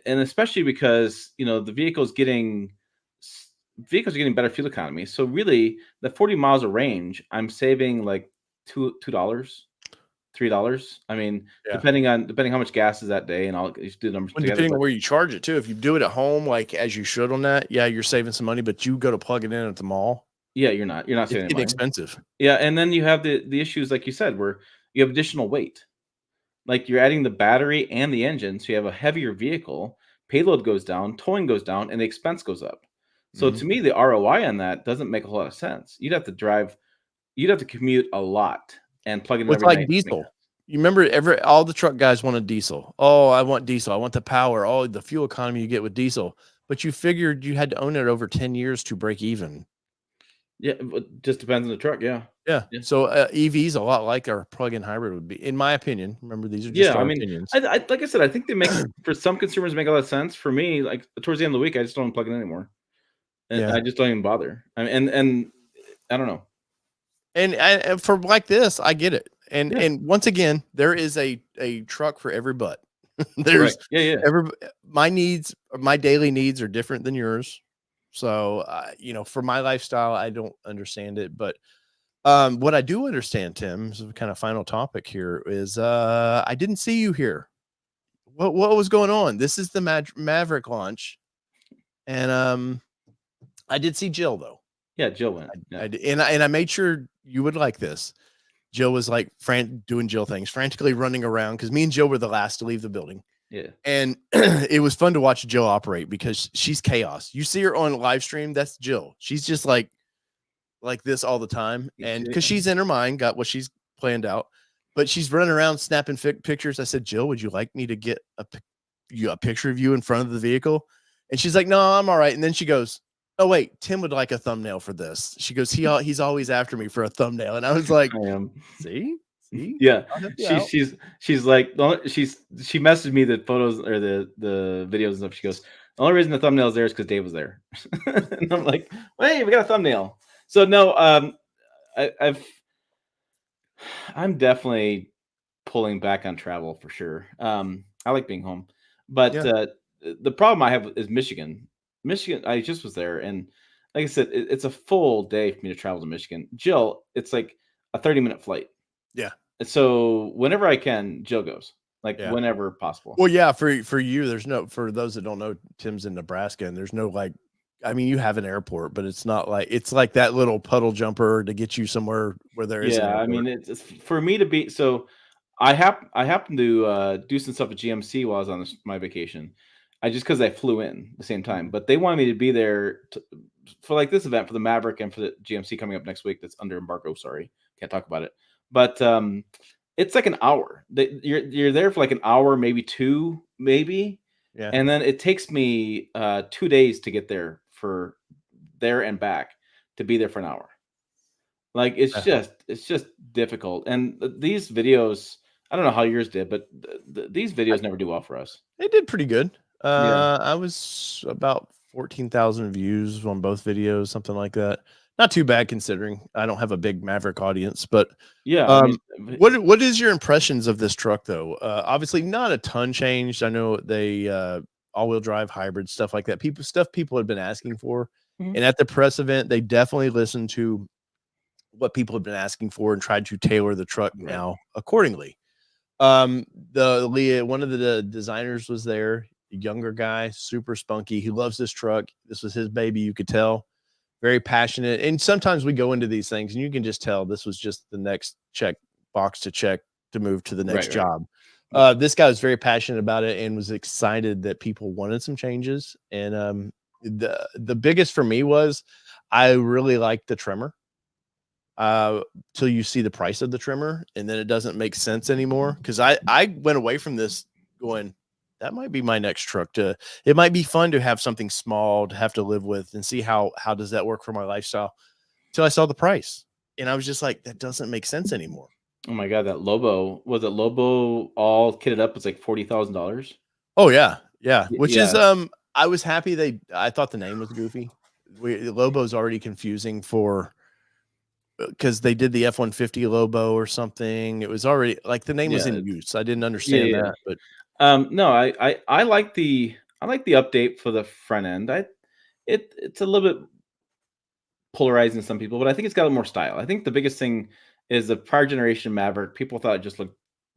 And especially because, the vehicle's getting better fuel economy. So really, the 40 miles of range, I'm saving like $2, $3. I mean, depending how much gas is that day, and I'll do the numbers together. Depending on where you charge it too. If you do it at home, like as you should on that, you're saving some money. But you go to plug it in at the mall. Yeah, you're not saving it's money. Expensive. Yeah, and then you have the issues, like you said, where you have additional weight. Like, you're adding the battery and the engine, so you have a heavier vehicle. Payload goes down, towing goes down, and the expense goes up. So to me, the ROI on that doesn't make a whole lot of sense. You'd have to commute a lot and plug in. It's like diesel. You remember all the truck guys want a diesel. Oh, I want diesel. I want the power. Oh, the fuel economy you get with diesel. But you figured you had to own it over 10 years to break even. Yeah, it just depends on the truck. Yeah. So EVs a lot like our plug-in hybrid would be, in my opinion. Remember, these are just our opinions. Like I said, I think they make for some consumers make a lot of sense. For me, like towards the end of the week, I just don't plug in anymore, and I just don't even bother. I mean, and I don't know. And for like this, I get it. And once again, there is a truck for every butt. There's my needs, my daily needs are different than yours. So, for my lifestyle, I don't understand it. But what I do understand, Tim, is kind of final topic here is I didn't see you here. What was going on? This is the Maverick launch. And I did see Jill, though. Yeah, Jill went. And I made sure you would like this. Jill was like doing Jill things, frantically running around, because me and Jill were the last to leave the building. Yeah. And it was fun to watch Jill operate because she's chaos. You see her on live stream, that's Jill. She's just like this all the time. And because she's in her mind, got what she's planned out, but she's running around snapping pictures. I said, Jill, would you like me to get a picture of you in front of the vehicle? And she's like, no, I'm all right. And then she goes, oh wait, Tim would like a thumbnail for this. She goes, he's always after me for a thumbnail. And I was like, I am. See, See? Yeah, Yeah. she's like she messaged me the photos or the videos and stuff. She goes, the only reason the thumbnail is there is because Dave was there. And I'm like, hey, we got a thumbnail. So no, I'm definitely pulling back on travel for sure. I like being home, but Yeah. the problem I have is Michigan. Michigan, I just was there, and like I said, it's a full day for me to travel to Michigan. Jill, it's like a 30-minute flight. Yeah. So whenever I can, Jill goes, like Yeah. whenever possible. Well, yeah, for you, there's no for those that don't know, Tim's in Nebraska, and there's no like I mean, you have an airport, but it's not like it's like that little puddle jumper to get you somewhere where there is an Yeah, I airport. mean, it's for me to be so. I happened to do some stuff at GMC while I was on my vacation. I just because I flew in the same time, Mhm. but they wanted me to be there for like this event for the Maverick and for the GMC coming up next week. That's under embargo. Sorry, can't talk about it. But it's like an hour. You're there for like an hour, maybe two, maybe, Yeah. and then it takes me 2 days to get there and back to be there for an hour. Like, Yeah. it's just difficult, and these videos I don't know how yours did, but these videos never do well for us. It did pretty good. Yeah. I was about 14,000 views on both videos, something like that. Not too bad considering I don't have a big Maverick audience, but Yeah, I mean, what is your impressions of this truck though? Obviously not a ton changed. I know they all-wheel drive hybrid stuff like that. People had been asking for. mhm, And at the press event, they definitely listened to what people have been asking for and tried to tailor the truck right. now accordingly. The Leah, one of the designers was there, a younger guy, super spunky. He loves this truck. This was his baby, you could tell. Very passionate. And sometimes we go into these things and you can just tell this was just the next check box to check to move to the next Right, right. job. Yep. This guy was very passionate about it and was excited that people wanted some changes. And the biggest for me was I really liked the trimmer uh till you see the price of the trimmer and then it doesn't make sense anymore because I went away from this going that might be my next truck to it might be fun to have something small to have to live with and see how does that work for my lifestyle till I saw the price and I was just like that doesn't make sense anymore. Oh my god, that Lobo was it Lobo all kitted up? It's like $40,000. Oh yeah, yeah, which is Yeah, I was happy I thought the name was goofy. Lobo's already confusing for because they did the F-150 Lobo or something. It was already like the name was yeah, in use. I didn't yeah, understand yeah. that, but No, I like the update for the front end. It's a little bit polarizing to some people, but I think it's got a little more style. I think the biggest thing is the prior generation Maverick. People thought it just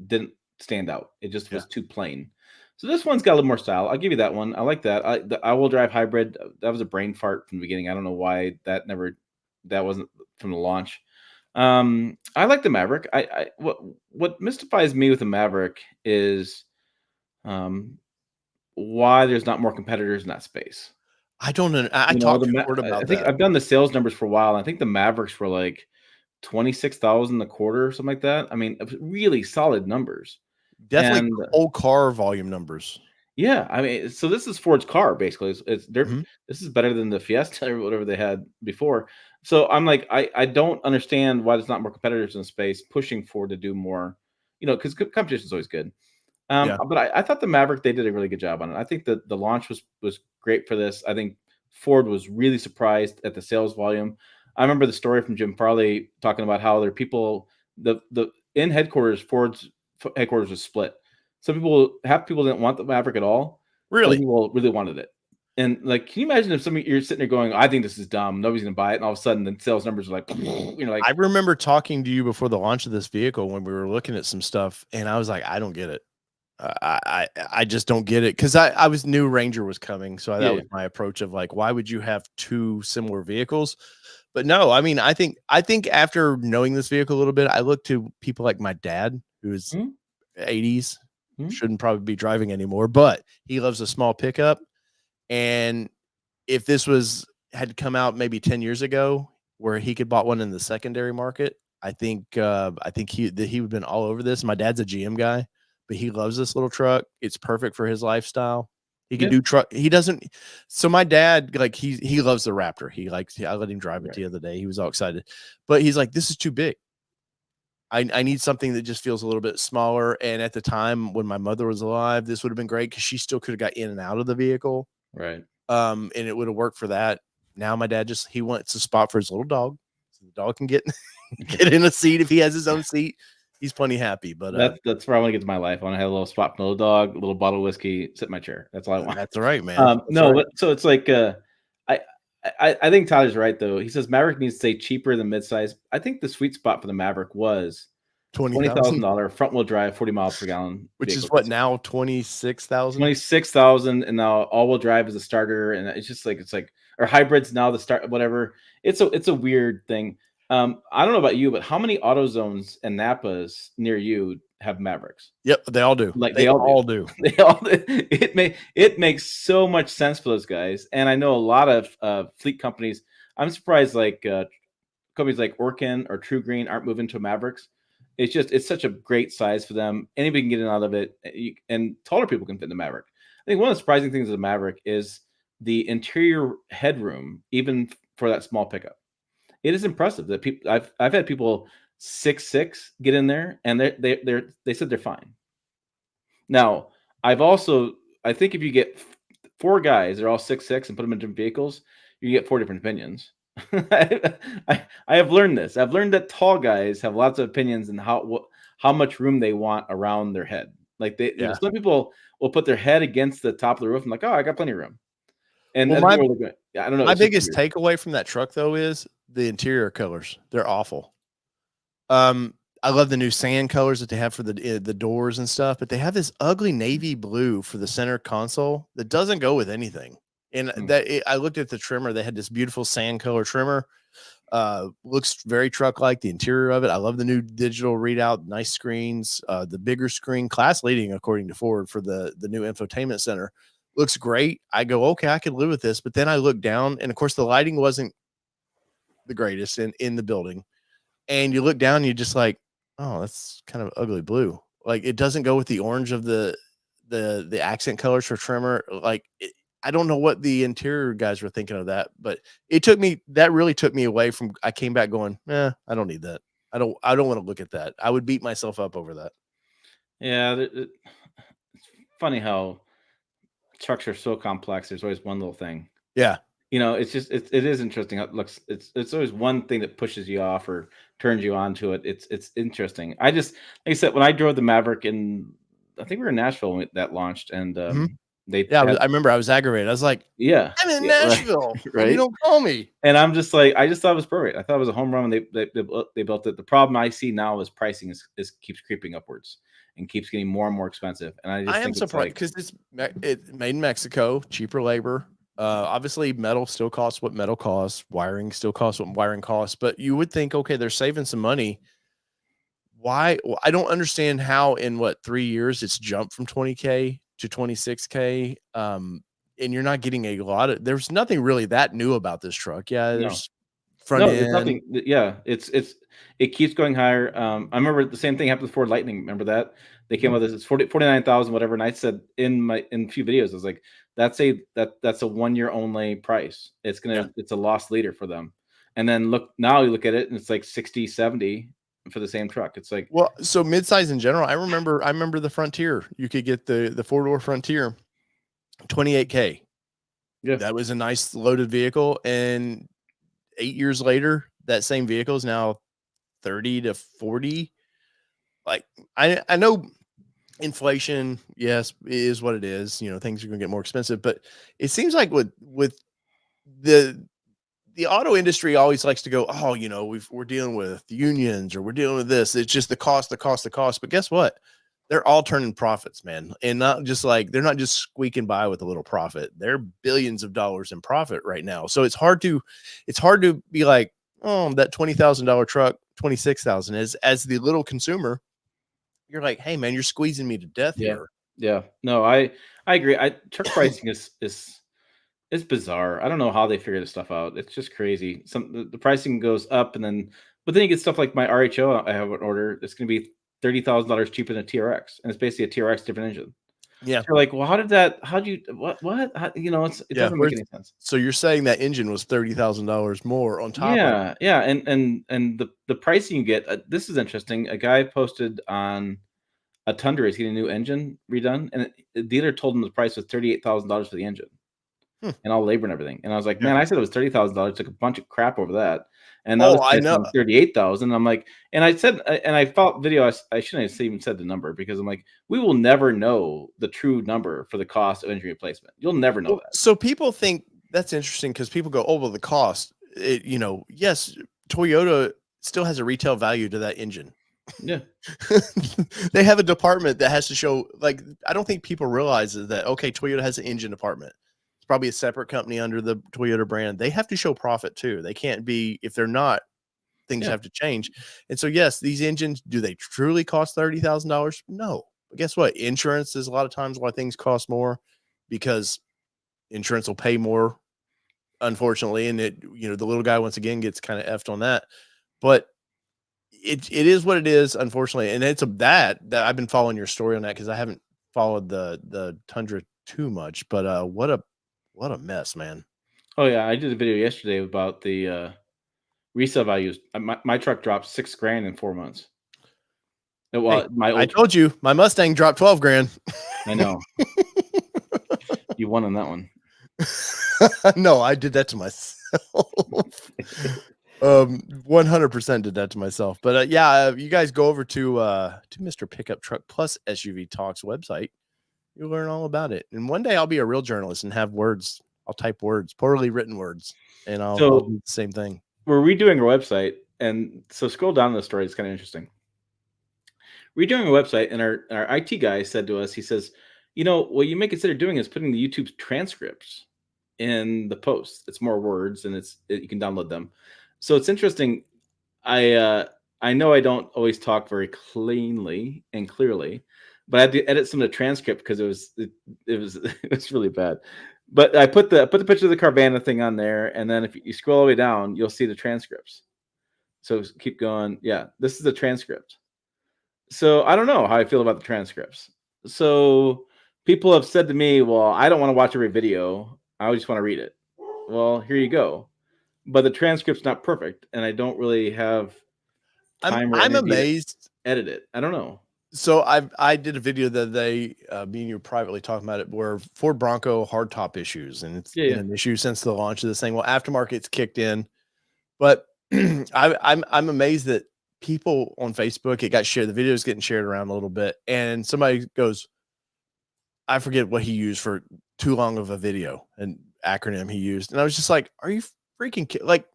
didn't stand out. It just yeah, was too plain. So this one's got a little more style. I'll give you that one. I like that. The all-wheel drive hybrid. That was a brain fart from the beginning. I don't know why that wasn't from the launch. I like the Maverick. What mystifies me with the Maverick is um, why there's not more competitors in that space. I don't know. I You know, talked to Ford I about think that. I've done the sales numbers for a while. And I think the Mavericks were like 26,000 a quarter or something like that. I mean, really solid numbers. Definitely And whole car volume numbers. yeah, I mean, so this is Ford's car basically. Mhm. This is better than the Fiesta or whatever they had before. So I'm like, I don't understand why there's not more competitors in the space pushing Ford to do more. You know, because competition is always good. Yeah, But I thought the Maverick they did a really good job on it. I think that the launch was great for this. I think Ford was really surprised at the sales volume. I remember the story from Jim Farley talking about how there are people the in headquarters Ford's headquarters was split. Some people half people didn't want the Maverick at all. Other really. people really wanted it. And like, can you imagine if you're sitting there going, "I think this is dumb. Nobody's gonna buy it," and all of a sudden the sales numbers are like, you know, like I remember talking to you before the launch of this vehicle when we were looking at some stuff, and I was like, I don't get it. I just don't get it because I was new Ranger was coming, so that yeah, was my approach of like, why would you have two similar vehicles? But no, I mean, I think after knowing this vehicle a little bit, I look to people like my dad, who's mhm, 80s, mhm, shouldn't probably be driving anymore, but he loves a small pickup. And if this was had come out maybe 10 years ago where he could bought one in the secondary market, I think he would have been all over this. My dad's a GM guy, but he loves this little truck. It's perfect for his lifestyle. He can yeah, do truck. He doesn't. So my dad, like he loves the Raptor. I let him drive it right. the other day. He was all excited, but he's like, this is too big. I need something that just feels a little bit smaller. And at the time when my mother was alive, this would have been great because she still could have got in and out of the vehicle. Right. And it would have worked for that. Now my dad he wants a spot for his little dog, so the dog can get get in a seat if he has his own seat. He's plenty happy. But that's where I want to get to my life. I want to have a little spot for a little dog, a little bottle of whiskey, sit in my chair. That's all I want. That's all right, man. No, right. but so it's like I think Tyler's right though. He says Maverick needs to stay cheaper than midsize. I think the sweet spot for the Maverick was $20,000 front wheel drive, 40 miles per gallon, which is what now 26,000. 26,000, and now all wheel drive is a starter, and it's like or hybrids now the start whatever. It's a weird thing. I don't know about you, but how many AutoZones and Napas near you have Mavericks? Yep, they all do. Like they all do. They all it makes so much sense for those guys, and I know a lot of fleet companies. I'm surprised like companies like Orkin or True Green aren't moving to Mavericks. It's such a great size for them. Anybody can get in out of it, and taller people can fit in the Maverick. I think one of the surprising things of the Maverick is the interior headroom, even for that small pickup. It is impressive that people. I've had people 6'6" get in there, and they said they're fine. Now, I think if you get 4 guys, they're all 6'6", and put them in different vehicles, you get 4 different opinions. I have learned this. I've learned that tall guys have lots of opinions and how much room they want around their head. Like some people will put their head against the top of the roof and like, oh, I got plenty of room. And I don't know. My biggest takeaway from that truck though is the interior colors. They're awful. I love the new sand colors that they have for the doors and stuff, but they have this ugly navy blue for the center console that doesn't go with anything. And I looked at the trimmer. They had this beautiful sand color trimmer. Looks very truck-like, the interior of it. I love the new digital readout, nice screens, the bigger screen, class leading according to Ford for the new infotainment center. Looks great. I go, okay, I could live with this. But then I look down, and of course the lighting wasn't the greatest in the building. And you look down and you're just like, oh, that's kind of ugly blue. Like it doesn't go with the orange of the accent colors for trimmer. Like I don't know what the interior guys were thinking of that, but that really took me away from, I came back going, I don't need that. I don't want to look at that. I would beat myself up over that. Yeah. It's funny how trucks are so complex. There's always one little thing. Yeah. It's just, it is interesting how it looks. It's always one thing that pushes you off or turns you on to it. It's interesting. Like I said, when I drove the Maverick I think we were in Nashville when that launched, and I remember I was aggravated. I was like, I'm in Nashville. Right? You don't call me. And I'm just like, I just thought it was perfect. I thought it was a home run when they built it. The problem I see now is pricing is keeps creeping upwards and keeps getting more and more expensive. And I am surprised because it's made in Mexico, cheaper labor. Obviously metal still costs what metal costs. Wiring still costs what wiring costs. But you would think, okay, they're saving some money. Why? Well, I don't understand how in 3 years it's jumped from 20K to 26K. And you're not getting a lot of, there's nothing really that new about this truck. Yeah. There's front end. There's nothing. Yeah. It keeps going higher. I remember the same thing happened with Ford Lightning. Remember that they came with this, it's 49,000, whatever. And I said in a few videos, I was like, that's a 1 year only price. It's a lost leader for them. And then now you look at it and it's like 60, 70 for the same truck. It's like, well, so midsize in general. I remember the Frontier. You could get the 4-door Frontier, 28K. Yeah, that was a nice loaded vehicle. And 8 years later, that same vehicle is now 30 to 40. Like I know inflation, yes, is what it is. Things are going to get more expensive, but it seems like with the auto industry always likes to go, oh, we're dealing with unions or we're dealing with this. It's just the cost. But guess what? They're all turning profits, man. And not just like, they're not just squeaking by with a little profit. They're billions of dollars in profit right now. So it's hard to be like, oh, that $20,000 truck, 26,000 as the little consumer. You're like, hey man, you're squeezing me to death here. Yeah. No, I agree. Truck pricing it's bizarre. I don't know how they figure this stuff out. It's just crazy. The pricing goes up, but then you get stuff like my RHO I have an order. It's going to be $30,000 cheaper than a TRX, and it's basically a TRX different engine. Yeah. So you're like, well, how'd you, what? How, it doesn't make any sense. So you're saying that engine was $30,000 more on top of it. Yeah. And the pricing you get, this is interesting. A guy posted on a Tundra is getting a new engine redone, and the dealer told him the price was $38,000 for the engine. And all labor and everything. And I was like, man, I said it was $30,000. Took a bunch of crap over that. And that was I know 38,000. I'm like, and I said, and I felt video. I shouldn't have even said the number because I'm like, we will never know the true number for the cost of engine replacement. You'll never know that. So people think that's interesting because people go, oh, well, the cost, yes, Toyota still has a retail value to that engine. Yeah. They have a department that has to show, like, I don't think people realize that, okay, Toyota has an engine department. Probably a separate company under the Toyota brand. They have to show profit too. They can't be, if they're not, things have to change. And so, yes, these engines, do they truly cost $30,000? No. But guess what? Insurance is a lot of times why things cost more, because insurance will pay more, unfortunately. And the little guy once again gets kind of effed on that. But it is what it is, unfortunately. And it's that I've been following your story on that because I haven't followed the Tundra too much. But what a mess, man. Oh yeah, I did a video yesterday about the resale values. My truck dropped $6,000 in 4 months. Well, I told you my Mustang dropped 12 grand. I know. You won on that one. No, I did that to myself. 100% did that to myself. But you guys go over to Mr. Pickup Truck Plus SUV Talks website. You'll learn all about it. And one day I'll be a real journalist and have words. I'll type words, poorly written words, and I'll do the same thing. We're redoing our website. And so scroll down the story. It's kind of interesting. Redoing our website, and our IT guy said to us, he says, what you may consider doing is putting the YouTube transcripts in the posts. It's more words, and you can download them. So it's interesting. I know I don't always talk very cleanly and clearly, but I had to edit some of the transcript because it was really bad. But I put the picture of the Carvana thing on there, and then if you scroll all the way down, you'll see the transcripts. So keep going. Yeah, this is the transcript. So I don't know how I feel about the transcripts. So people have said to me, well, I don't want to watch every video. I just want to read it. Well, here you go. But the transcript's not perfect, and I don't really have time. I'm amazed. Edit it. I don't know. So I did a video that me and you were privately talking about it, where Ford Bronco hardtop issues, and it's been an issue since the launch of this thing. Well, aftermarket's kicked in, but I'm amazed that people on Facebook, it got shared. The video is getting shared around a little bit, and somebody goes, I forget what he used for too long of a video, an acronym he used, and I was just like, are you freaking kidding? Like,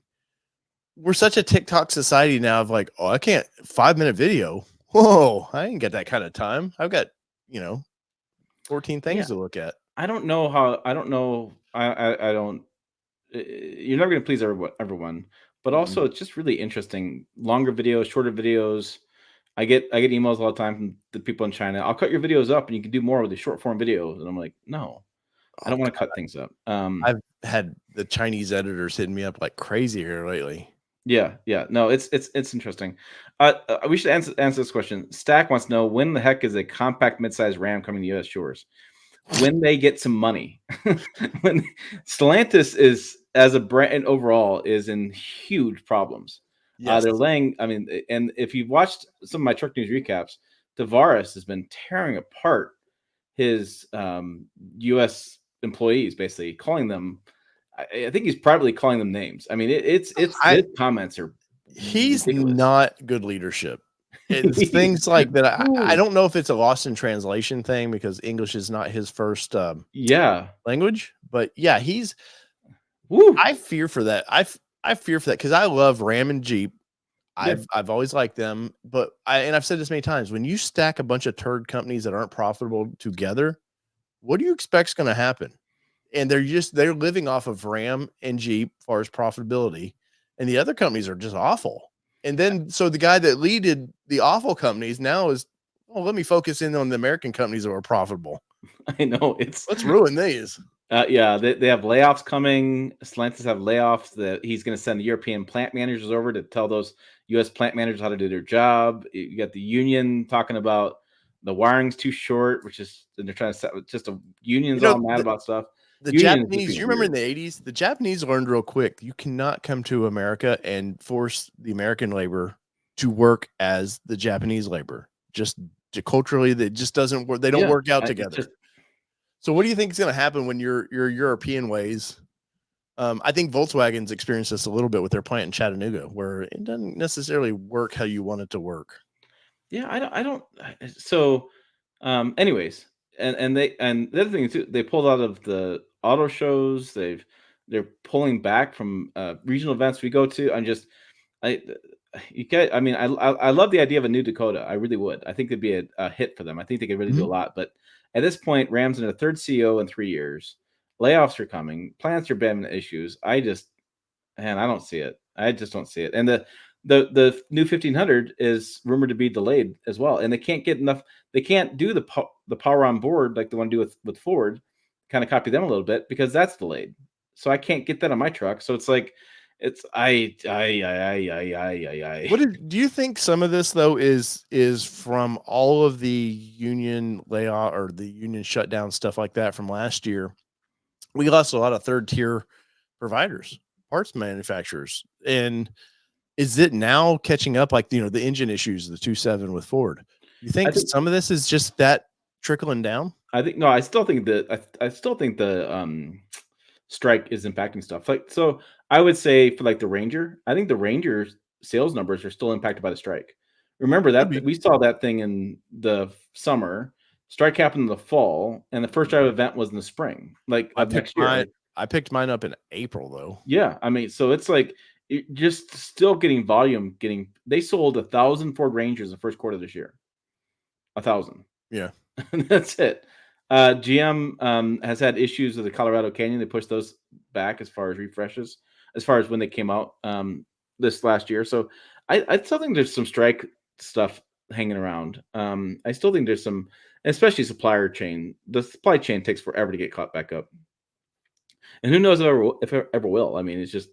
we're such a TikTok society now of like, oh, I can't 5-minute video. Whoa, I ain't got that kind of time. I've got, 14 things to look at. I don't know how, I don't know. I don't, you're never going to please everyone, but also it's just really interesting. Longer videos, shorter videos. I get emails all the time from the people in China. I'll cut your videos up and you can do more with the short form videos. And I'm like, no, I don't want to cut things up. I've had the Chinese editors hitting me up like crazy here lately. Yeah. No, it's interesting. We should answer this question. Stack wants to know, when the heck is a compact midsize Ram coming to U.S. shores? When they get some money. When Stellantis is, as a brand overall, is in huge problems. Yes. They're laying. I mean, and if you've watched some of my Truck News recaps, Tavares has been tearing apart his U.S. employees, basically calling them. I think he's privately calling them names. I mean, his comments are. He's ridiculous. Not good leadership. It's things like that. I don't know if it's a lost in translation thing because English is not his first language. But yeah, he's. Woo. I fear for that. I fear for that because I love Ram and Jeep. I've always liked them, but I've said this many times. When you stack a bunch of turd companies that aren't profitable together, what do you expect is going to happen? And they're living off of Ram and Jeep as far as profitability, and the other companies are just awful. And then so the guy that leaded the awful companies now is, let me focus in on the American companies that are profitable. I know, let's ruin these. They have layoffs coming. Stellantis have layoffs that he's going to send the European plant managers over to tell those U.S. plant managers how to do their job. You got the union talking about the wiring's too short, which is they're trying to set just a unions You know, all mad about stuff. the Unions Japanese, you remember in the 80s, the Japanese learned real quick. You cannot come to America and force the American labor to work as the Japanese labor. Just culturally, that just doesn't work. They don't work out together. So what do you think is going to happen when your European ways? I think Volkswagen's experienced this a little bit with their plant in Chattanooga, where it doesn't necessarily work how you want it to work. Yeah, I don't. So, anyways, and the other thing too, they pulled out of the auto shows. They're pulling back from regional events we go to. I you get. I mean, I love the idea of a new Dakota. I really would. I think it'd be a hit for them. I think they could really do a lot. But at this point, Rams in a third CEO in 3 years. Layoffs are coming. Plants are having issues. I don't see it. I just don't see it. And the new 1500 is rumored to be delayed as well, and they can't get enough. They can't do the power on board like they want to do with Ford. Kind of copy them a little bit because that's delayed. So I can't get that on my truck. So it's like it's Do you think some of this though is from all of the union layoff or the union shutdown stuff like that from last year? We lost a lot of third tier providers, parts manufacturers, and is it now catching up? Like the engine issues, the 2.7 with Ford. You think some of this is just that trickling down? I think no. I still think the strike is impacting stuff. Like so, I would say for like the Ranger, I think the Ranger sales numbers are still impacted by the strike. Remember that we saw that thing in the summer. Strike happened in the fall, and the first drive event was in the spring, like of next year. I picked mine up in April, though. Yeah, I mean, so it's like just still getting volume. They sold 1,000 Ford Rangers the first quarter of this year. 1,000. Yeah, that's it. GM has had issues with the Colorado Canyon. They pushed those back as far as refreshes, as far as when they came out this last year. So I still think there's some strike stuff hanging around. I still think there's some, especially supplier chain. The supply chain takes forever to get caught back up, and who knows if it ever will. I mean, it's just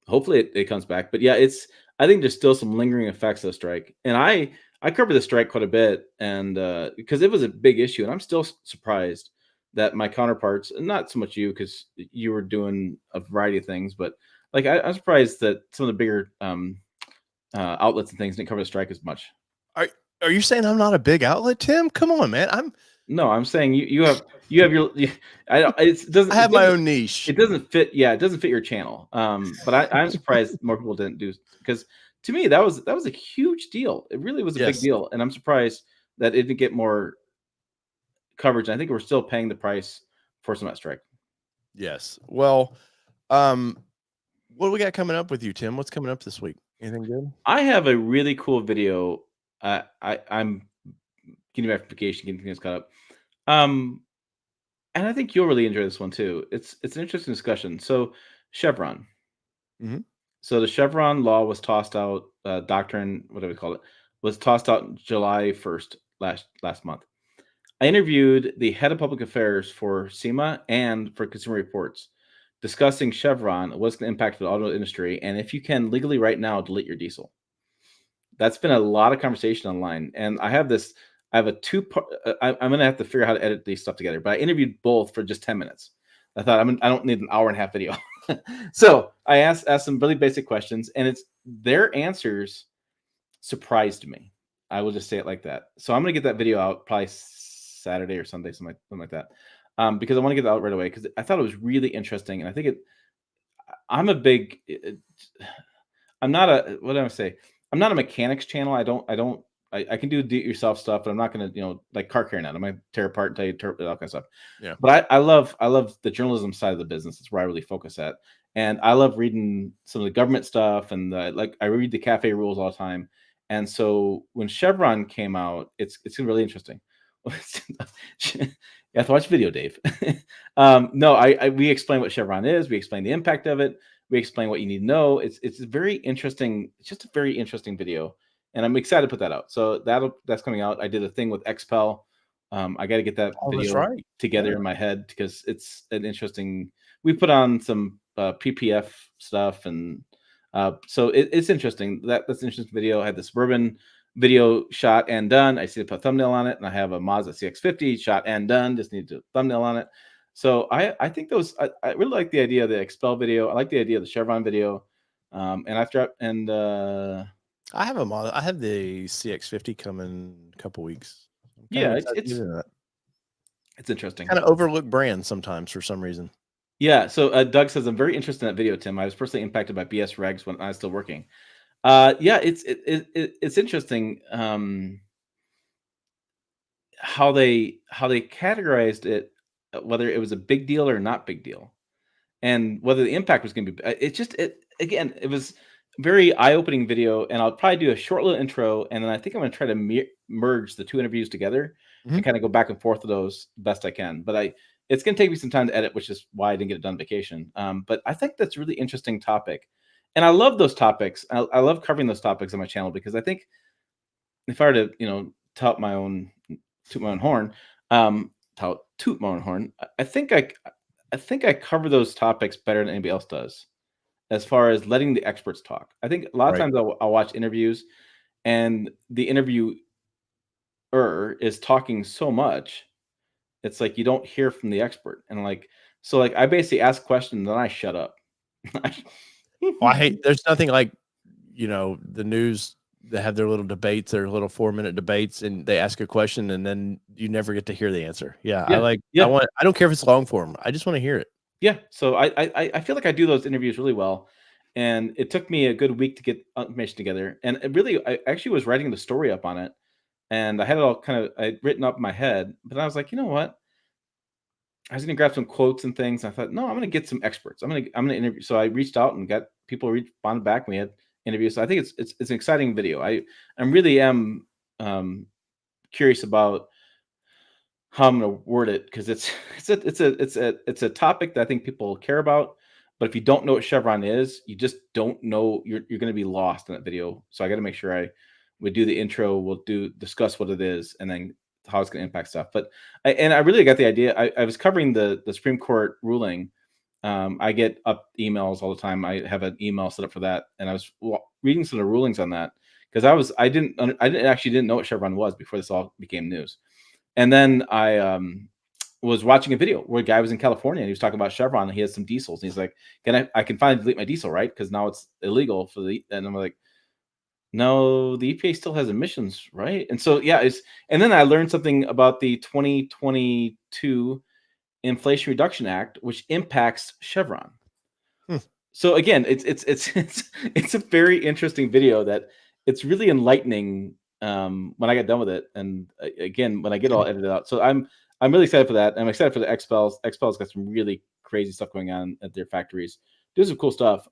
hopefully it comes back. But yeah, I think there's still some lingering effects of the strike, and I covered the strike quite a bit, and because it was a big issue, and I'm still surprised that my counterparts, and not so much you, because you were doing a variety of things, but like I'm surprised that some of the bigger outlets and things didn't cover the strike as much. Are you saying I'm not a big outlet, Tim? Come on, man. I'm saying you have your. It doesn't. I have my own niche. It doesn't fit. Yeah, it doesn't fit your channel. But I'm surprised more people didn't do, because to me that was a huge deal. It really was a big deal, and I'm surprised that it didn't get more coverage. I think we're still paying the price for some of that strike. Yes. Well, what do we got coming up with you, Tim? What's coming up this week? Anything good? I have a really cool video. I'm getting back from vacation, getting things caught up. And I think you'll really enjoy this one too. It's an interesting discussion. So Chevron. Mm-hmm. So the Chevron law was tossed out, doctrine, whatever we call it, was tossed out July 1st last month. I interviewed the head of public affairs for SEMA and for Consumer Reports, discussing Chevron, what's going to impact the auto industry, and if you can legally right now delete your diesel. That's been a lot of conversation online, and I have a two-part. I'm going to have to figure out how to edit these stuff together. But I interviewed both for just 10 minutes. I thought I don't need an hour and a half video. So I asked some really basic questions, and their answers surprised me. I will just say it like that. So I'm going to get that video out probably Saturday or Sunday, something like that, because I want to get it out right away because I thought it was really interesting, and I think I'm a big. I'm not a what do I say? I'm not a mechanics channel. I can do do-it-yourself stuff, but I'm not going to, like car care now. I'm going to tear apart and tell you that kind of stuff. Yeah. But I love the journalism side of the business. It's where I really focus at. And I love reading some of the government stuff, and I read the cafe rules all the time. And so when Chevron came out, it's really interesting. You have to watch the video, Dave. No, we explain what Chevron is. We explain the impact of it. We explain what you need to know. It's very interesting. It's just a very interesting video. And I'm excited to put that out. So that's coming out. I did a thing with XPEL. I got to get that video together in my head because it's an interesting. We put on some PPF stuff, and so it's interesting. That's an interesting video. I had the Suburban video shot and done. I see to put a thumbnail on it, and I have a Mazda CX-50 shot and done. Just need to thumbnail on it. So I think those I really like the idea of the Expel video. I like the idea of the Chevron video. And after and I have a model. I have the CX-50 coming in a couple weeks. Yeah, it's interesting. Kind of overlooked brand sometimes for some reason. Yeah. So Doug says, I'm very interested in that video, Tim. I was personally impacted by BS regs when I was still working. Yeah, it's interesting how they categorized it, whether it was a big deal or not big deal, and whether the impact was going to be. It was very eye-opening video, and I'll probably do a short little intro, and then I think I'm going to try to merge the two interviews together and kind of go back and forth with those best I can. But it's going to take me some time to edit, which is why I didn't get it done on vacation. But I think that's a really interesting topic. And I love those topics. I love covering those topics on my channel because I think if I were to, toot my own horn, I think I cover those topics better than anybody else does, as far as letting the experts talk. I think a lot of times I'll watch interviews, and the interviewer is talking so much, it's like you don't hear from the expert, and I basically ask questions and then I shut up. Well, I hate. There's nothing like, the news. They have their little debates, their little 4-minute debates, and they ask a question, and then you never get to hear the answer. Yeah. I don't care if it's long form. I just want to hear it. Yeah. So I feel like I do those interviews really well, and it took me a good week to get information together. And I actually was writing the story up on it, and I had it all written up in my head. But I was like, you know what? I was going to grab some quotes and things. I thought, no, I'm going to get some experts. I'm going to interview. So I reached out and got people responded back. We had interviews. So I think it's an exciting video. I really am curious about how I'm going to word it, because it's a topic that I think people care about. But if you don't know what Chevron is, you just don't know. You're going to be lost in that video. So I got to make sure we do the intro. We'll discuss what it is, and then how it's going to impact stuff. But I really got the idea. I was covering the Supreme Court ruling. I get up emails all the time. I have an email set up for that, and I was reading some of the rulings on that because I didn't know what Chevron was before this all became news. And then I was watching a video where a guy was in California and he was talking about Chevron, and he has some diesels, and he's like, I can finally delete my diesel, right? Because now it's illegal and I'm like, no, the EPA still has emissions, right? And so, yeah, and then I learned something about the 2022 Inflation Reduction Act, which impacts Chevron. So again, it's a very interesting video that it's really enlightening when I get done with it. And again, when I get all edited out. So I'm really excited for that. I'm excited for the Expels. Expels got some really crazy stuff going on at their factories. Do some cool stuff.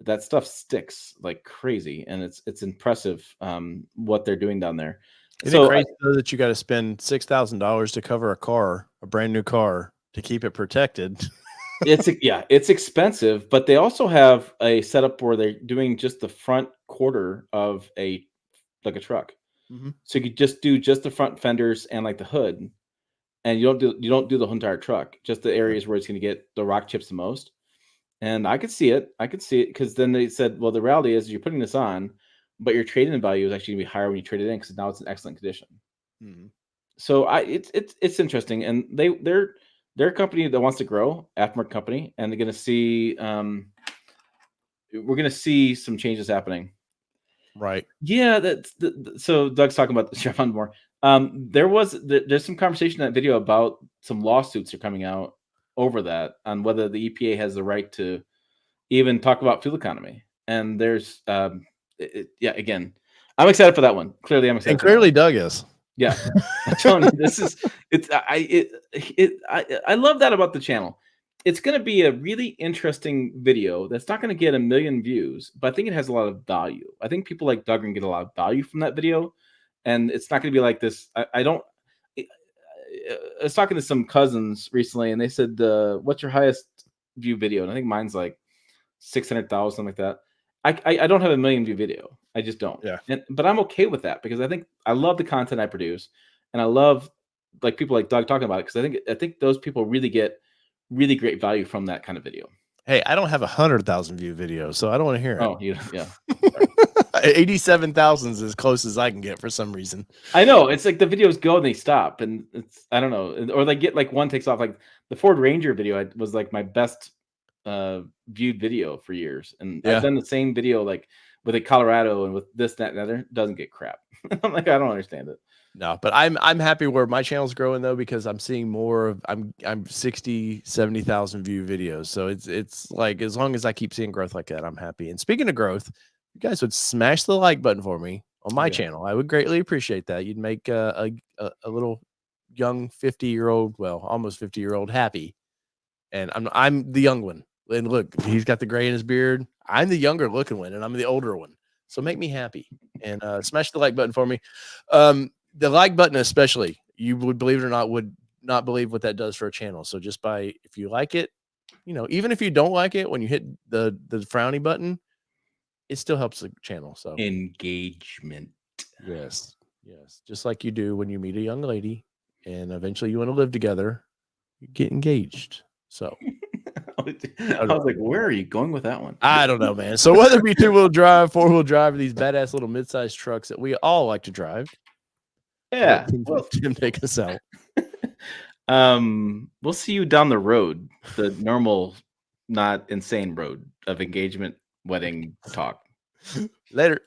That stuff sticks like crazy, and it's impressive what they're doing down there. Isn't it crazy though that you got to spend $6,000 to cover a brand new car, to keep it protected? It's expensive, but they also have a setup where they're doing just the front quarter of a truck. So you could just do the front fenders and like the hood, and you don't do the whole entire truck, just the areas where it's going to get the rock chips the most. And I could see it because then they said, well, the reality is you're putting this on, but your trade-in value is actually going to be higher when you trade it in, because now it's in excellent condition. So it's interesting, and they're a company that wants to grow, aftermarket company, and they're going to see we're going to see some changes happening. Right. Yeah. So Doug's talking about the Chevron more. There's some conversation in that video about some lawsuits are coming out over that, on whether the EPA has the right to even talk about fuel economy. And there's again, I'm excited for that one. Clearly, I'm excited. And clearly, Doug is. Yeah, I'm telling you, I love that about the channel. It's going to be a really interesting video that's not going to get 1 million views, but I think it has a lot of value. I think people like Doug are going to get a lot of value from that video, and it's not going to be like this. I was talking to some cousins recently, and they said, what's your highest view video? And I think mine's like 600,000, something like that. I don't have 1 million view video. I just don't. Yeah. But I'm okay with that, because I love the content I produce, and I love people like Doug talking about it, because I think those people really get really great value from that kind of video. Hey, I don't have 100,000 view video, so I don't want to hear it. Oh, yeah. 87,000 is as close as I can get for some reason. I know, it's like the videos go and they stop, and it's I don't know, or they get like one takes off. Like the Ford Ranger video was like my best viewed video for years, and I've done the same video like with a Colorado and with this, that, and other. Doesn't get crap. I'm like, I don't understand it. No, but I'm happy where my channel's growing though, because I'm seeing more of I'm 60, 70,000 view videos. So it's like, as long as I keep seeing growth like that, I'm happy. And speaking of growth, you guys would smash the like button for me on my channel. I would greatly appreciate that. You'd make a little young 50-year-old, well, almost 50-year-old happy. And I'm the young one. And look, he's got the gray in his beard. I'm the younger looking one, and I'm the older one. So make me happy and smash the like button for me. The like button, especially, you would believe it or not, would not believe what that does for a channel. So just if you like it, even if you don't like it, when you hit the frowny button, it still helps the channel. So engagement. Yes. Just like you do when you meet a young lady and eventually you want to live together, you get engaged. So I was like, where are you going with that one? I don't know, man. So whether it be 2-wheel drive, 4-wheel drive, or these badass little mid-sized trucks that we all like to drive. Yeah. Tim, take us out. We'll see you down the road, the normal, not insane road of engagement, wedding talk. Later.